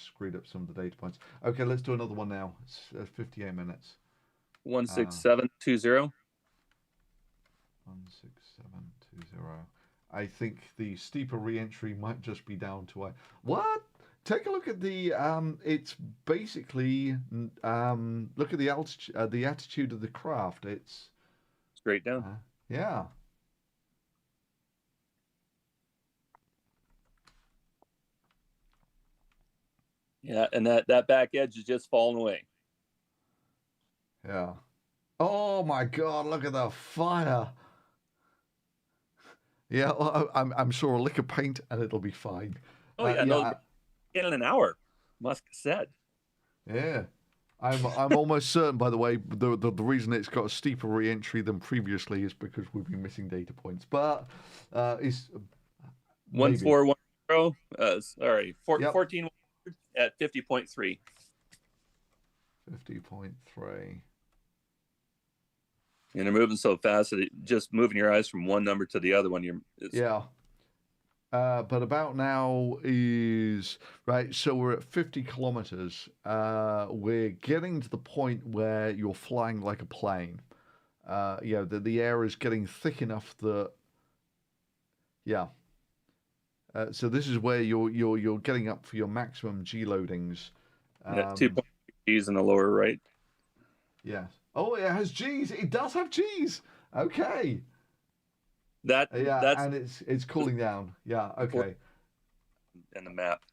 screwed up some of the data points. Okay, let's do another one now. It's 58 minutes. 16720. 16720. I think the steeper re-entry might just be down to what? Take a look at the it's basically look at the altitude, the attitude of the craft. It's Straight down. yeah. Yeah, and that back edge is just falling away. Yeah. Oh my God! Look at the fire. Yeah, well, I'm sure a lick of paint and it'll be fine. Oh yeah, no, in an hour, Musk said. Yeah, I'm almost certain. By the way, the reason it's got a steeper re-entry than previously is because we've been missing data points. But it's 1410. Sorry, 14 yep. at 50.3. 50.3. And they're moving so fast that just moving your eyes from one number to the other one. Yeah. But about now is right. So we're at 50 kilometers. We're getting to the point where you're flying like a plane. The air is getting thick enough that so this is where you're getting up for your maximum G loadings. 2.3 G's in the lower right. Yes. Oh, it has G's. It does have G's. Okay. That's and it's cooling down. Yeah. Okay. And the map.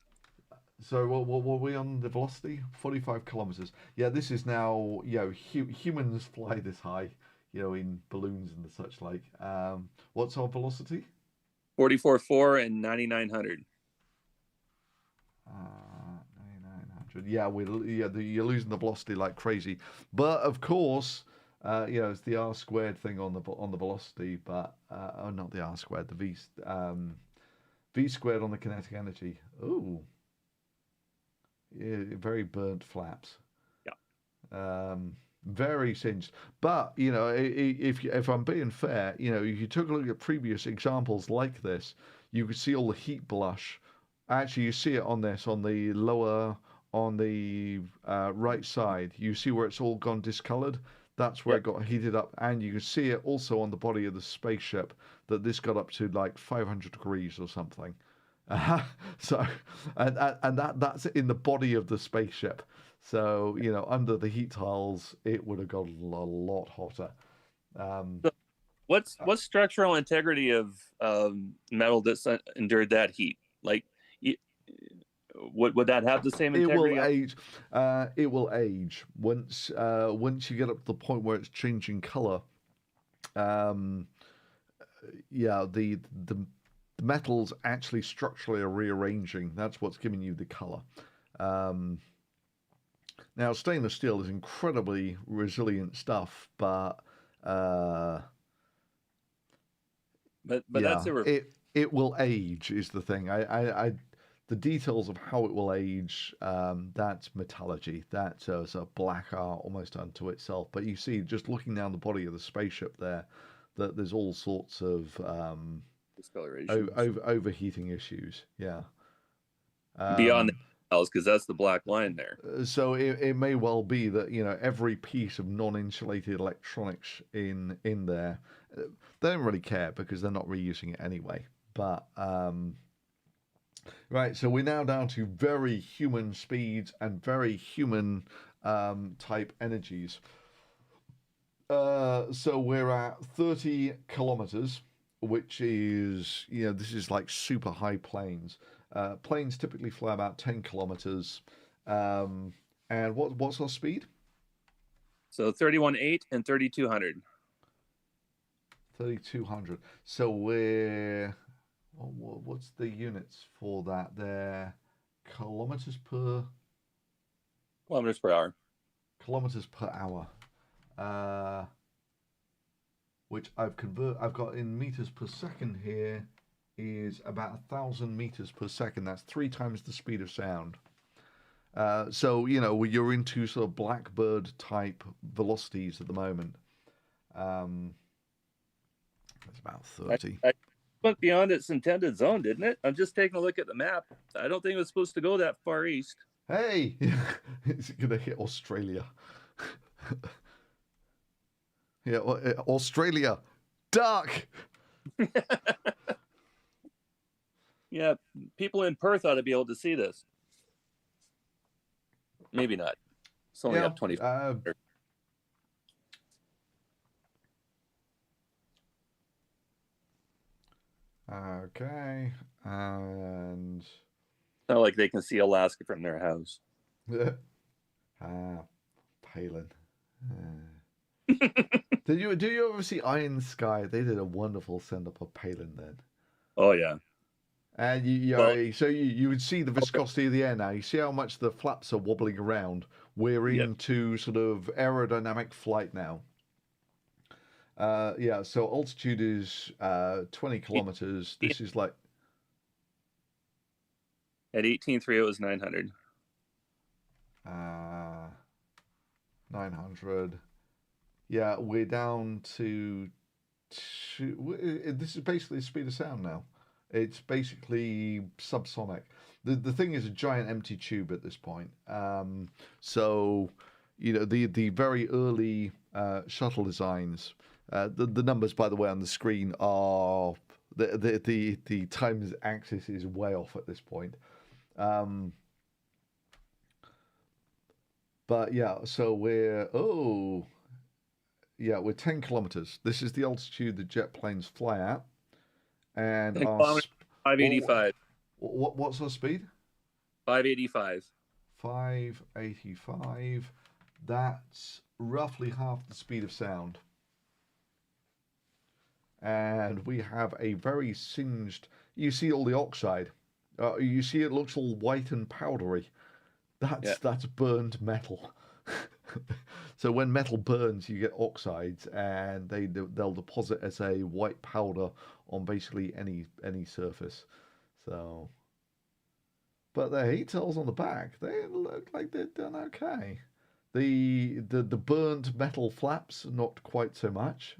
So what were we on the velocity? 45 kilometers. Yeah. This is now humans fly this high. In balloons and such like. What's our velocity? 44.4 and 9,900. 9,900. Yeah, you're losing the velocity like crazy. But of course, it's the r squared thing on the velocity, but not the r squared, the v squared on the kinetic energy. Ooh, yeah, very burnt flaps. Yeah. very singed. But you know, if I'm being fair, you know, if you took a look at previous examples like this, you could see all the heat blush. Actually, you see it on this on the lower on the right side. You see where it's all gone discolored. That's where Yep. it got heated up, and you can see it also on the body of the spaceship that this got up to like 500 degrees or something. Uh, so, and that's in the body of the spaceship. So, you know, under the heat tiles, it would have got a lot hotter. Um, So what's structural integrity of metal that's endured that heat? Like, would that have the same it will integrity? age. It will age once you get up to the point where it's changing color. Um, yeah, the metals actually structurally are rearranging. That's what's giving you the color. Um, Now, stainless steel is incredibly resilient stuff, but But that's yeah, a it will age is the thing. The details of how it will age, that's metallurgy. That's a sort of black art almost unto itself. But you see, just looking down the body of the spaceship there, that there's all sorts of discolorations overheating issues. Yeah. beyond the Um, metals, because that's the black line there. so it may well be that you know every piece of non-insulated electronics in there, they don't really care because they're not reusing it anyway. But right, so we're now down to very human speeds and very human type energies. So we're at 30 kilometers, which is, you know, this is like super high planes. Planes typically fly about 10 kilometers. And what's our speed? So 31.8 and 3200. 3,200. So we're, what's the units for that? They're kilometers per Kilometers per hour. kilometers per hour. Which I've got in meters per second here is about 1,000 meters per second. That's 3 times the speed of sound. So you know you're into sort of blackbird type velocities at the moment. It's about 30. I went beyond its intended zone, didn't it? I'm just taking a look at the map. I don't think it was supposed to go that far east. Hey, it's gonna hit Australia. Yeah, Australia, duck. Yeah, people in Perth ought to be able to see this. Maybe not. It's only Yeah. up 20. Okay, and It's not like they can see Alaska from their house. Palin. Do you ever see Iron Sky? They did a wonderful send up of Palin then. Oh yeah. And you would see the viscosity of the air now. You see how much the flaps are wobbling around. We're into sort of aerodynamic flight now. Yeah, so altitude is 20 kilometers. This is like at 18.3 it was 900. 900. Yeah, we're down to this is basically the speed of sound now. It's basically subsonic. The thing is a giant empty tube at this point. So you know the very early shuttle designs. The numbers, by the way, on the screen are the time axis is way off at this point. But yeah, so we're we're 10 kilometers. This is the altitude that jet planes fly at, and our 585. what's our speed? 585. 585. That's roughly half the speed of sound. And we have a very singed. You see all the oxide. You see it looks all white and powdery. That's burned metal. So when metal burns, you get oxides, and they'll deposit as a white powder on basically any surface. So, but the heat cells on the back, they look like they're done okay. The burnt metal flaps, not quite so much.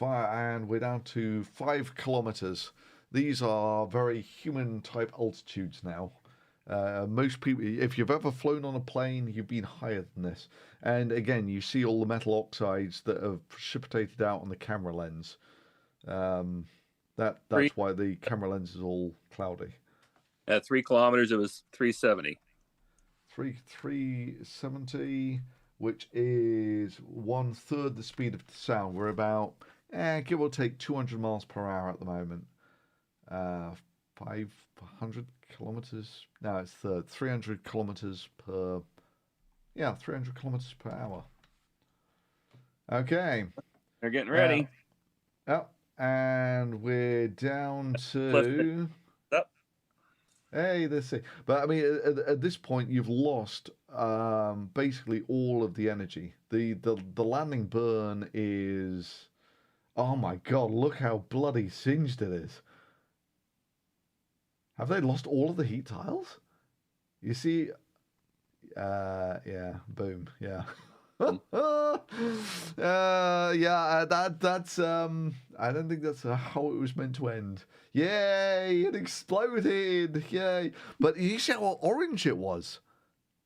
And we're down to 5 kilometers. These are very human type altitudes now. Most people, if you've ever flown on a plane, you've been higher than this. And again, you see all the metal oxides that have precipitated out on the camera lens. That's why the camera lens is all cloudy. At 3 kilometers, it was 370. 370, which is 1/3 the speed of the sound. We're about, give or take, 200 miles per hour at the moment. 500 kilometers. No, it's 300 kilometers per. Yeah, 300 kilometers per hour. Okay. They're getting ready. Yep. And we're down to. Hey, let's see. But I mean, at this point, you've lost basically all of the energy. The landing burn is. Oh my God! Look how bloody singed it is. Have they lost all of the heat tiles? You see, yeah, boom, yeah. That's I don't think that's how it was meant to end. Yay, it exploded. Yay. But you see how orange it was?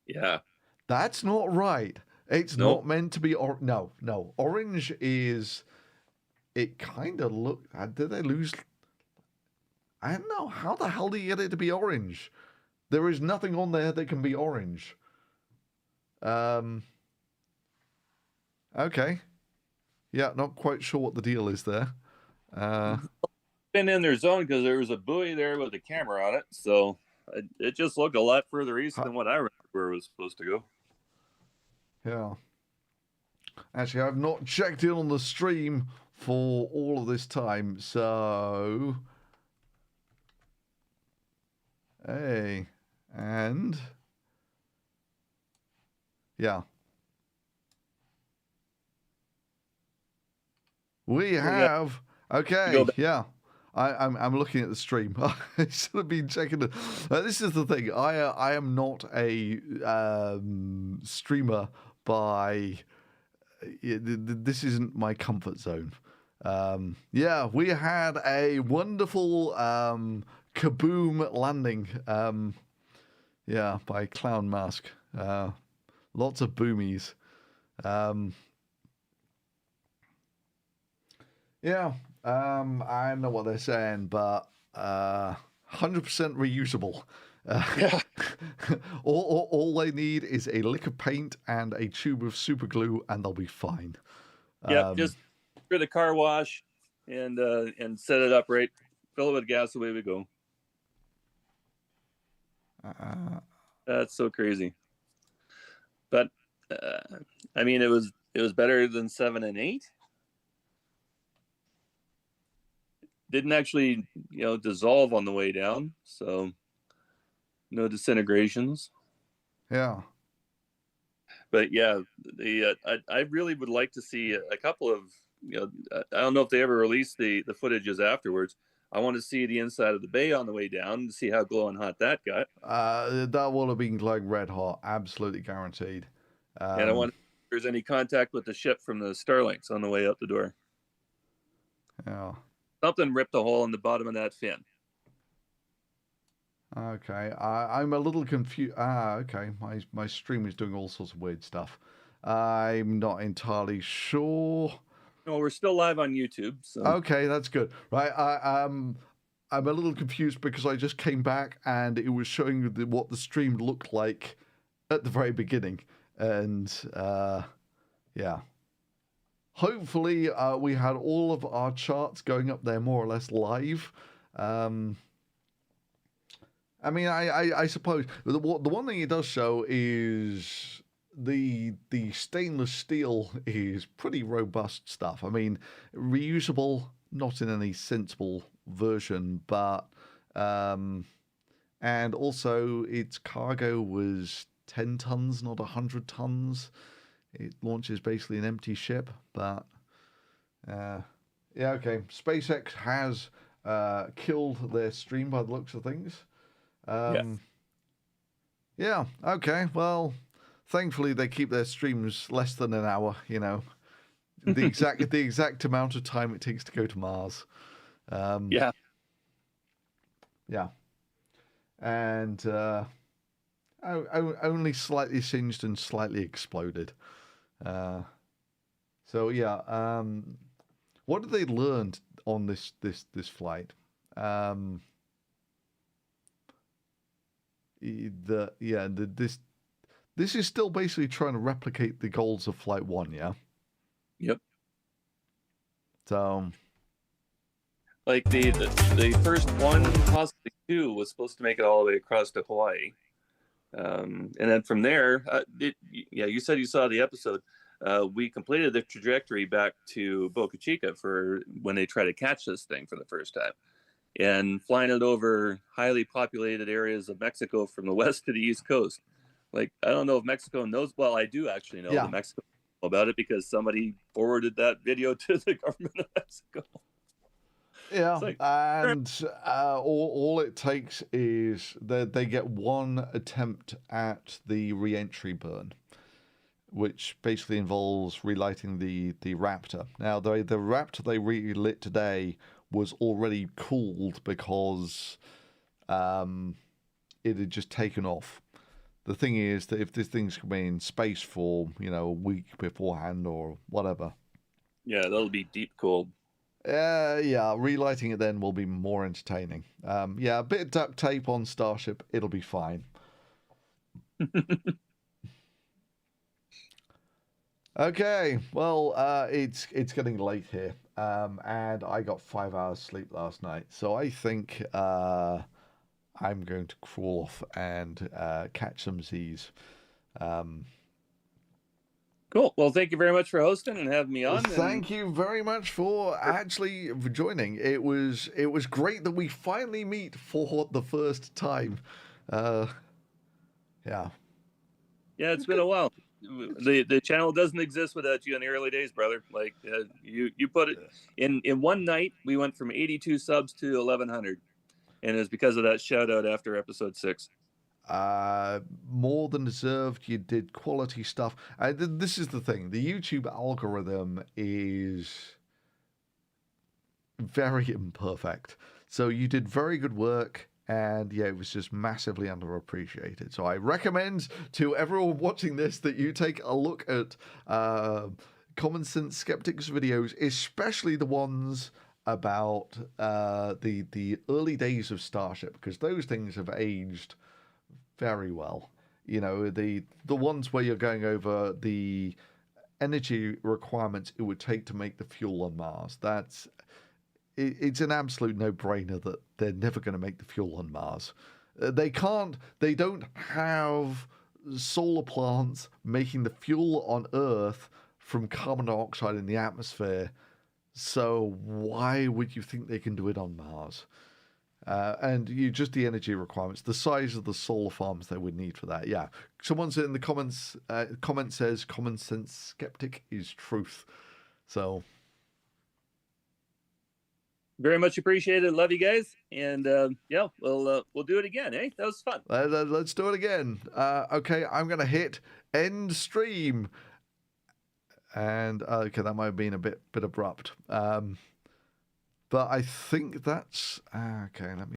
Yeah. That's not right. It's Nope. not meant to be no. Orange is it kind of look did they lose I don't know. How the hell do you get it to be orange? There is nothing on there that can be orange. Okay. Yeah, not quite sure what the deal is there. Been in their zone because there was a buoy there with a camera on it, so it just looked a lot further east than what I remember where it was supposed to go. Yeah. Actually, I've not checked in on the stream for all of this time, so... Hey. And... Yeah. We have... Okay, yeah. I'm looking at the stream. I should have been checking it. This is the thing. I am not a streamer by... This isn't my comfort zone. Yeah, we had a wonderful kaboom landing. Yeah, by Clown Mask. Lots of boomies. Yeah, I don't know what they're saying, but 100% reusable. Yeah. all they need is a lick of paint and a tube of super glue, and they'll be fine. Yep, just for the car wash and set it up right, fill it with gas, away we go. That's so crazy. But I mean, it was better than 7 and 8. Didn't actually, dissolve on the way down, so no disintegrations. Yeah. But yeah, I really would like to see a couple of, I don't know if they ever released the footages afterwards. I want to see the inside of the bay on the way down to see how glowing hot that got. That will have been glowing red hot, absolutely guaranteed. And I wonder if there's any contact with the ship from the Starlinks on the way out the door. Yeah. Something ripped a hole in the bottom of that fin. Okay, I'm a little confused. Okay, my stream is doing all sorts of weird stuff. I'm not entirely sure. No, we're still live on YouTube. So. Okay, that's good. Right, I'm a little confused because I just came back and it was showing what the stream looked like at the very beginning, and yeah. Hopefully, we had all of our charts going up there more or less live. I mean, I suppose the one thing it does show is the stainless steel is pretty robust stuff. I mean, reusable, not in any sensible version, but and also its cargo was 10 tons, not 100 tons. It launches basically an empty ship, but yeah, okay. SpaceX has killed their stream by the looks of things. Yeah. Yeah. Okay. Well, thankfully they keep their streams less than an hour. You know, the exact amount of time it takes to go to Mars. Yeah. Yeah. And only slightly singed and slightly exploded. So yeah. What did they learn on this flight? This is still basically trying to replicate the goals of Flight 1, yeah? Yep. So, Like the first one, possibly two, was supposed to make it all the way across to Hawaii. And then from there, you said you saw the episode. We completed the trajectory back to Boca Chica for when they try to catch this thing for the first time. And flying it over highly populated areas of Mexico from the west to the east coast. Like, I don't know if Mexico knows. Well, I do actually know yeah. that Mexico knows about it because somebody forwarded that video to the government of Mexico. Yeah, Like, and all it takes is they get one attempt at the re-entry burn, which basically involves relighting the Raptor. Now, the Raptor they relit today was already cooled because it had just taken off. The thing is that if this thing's been in space for a week beforehand or whatever, yeah, that'll be deep cold. yeah, relighting it then will be more entertaining. Yeah, a bit of duct tape on Starship, it'll be fine. Okay, well, it's getting late here, and I got 5 hours sleep last night, so I think I'm going to crawl off and catch some Z's. Cool. Well, thank you very much for hosting and having me on. Thank you very much for actually joining. It was great that we finally meet for the first time. Yeah. Yeah, it's been a while. The channel doesn't exist without you in the early days, brother. Like you put it in one night. We went from 82 subs to 1,100, and it's because of that shout out after episode 6. More than deserved. You did quality stuff. This is the thing. The YouTube algorithm is very imperfect. So you did very good work. And yeah, it was just massively underappreciated. So I recommend to everyone watching this that you take a look at Common Sense Skeptics videos, especially the ones about the early days of Starship, because those things have aged very well. You know, the ones where you're going over the energy requirements it would take to make the fuel on Mars. It's an absolute no-brainer that they're never going to make the fuel on Mars. They don't have solar plants making the fuel on Earth from carbon dioxide in the atmosphere. So why would you think they can do it on Mars? And just the energy requirements, the size of the solar farms they would need for that. Yeah, someone's in the comments. Comment says common sense skeptic is truth. So. Very much appreciated. Love you guys, and yeah, we'll do it again. Eh? That was fun. Let's do it again. Okay, I'm gonna hit end stream, and okay, that might have been a bit abrupt. But I think that's okay. Let me.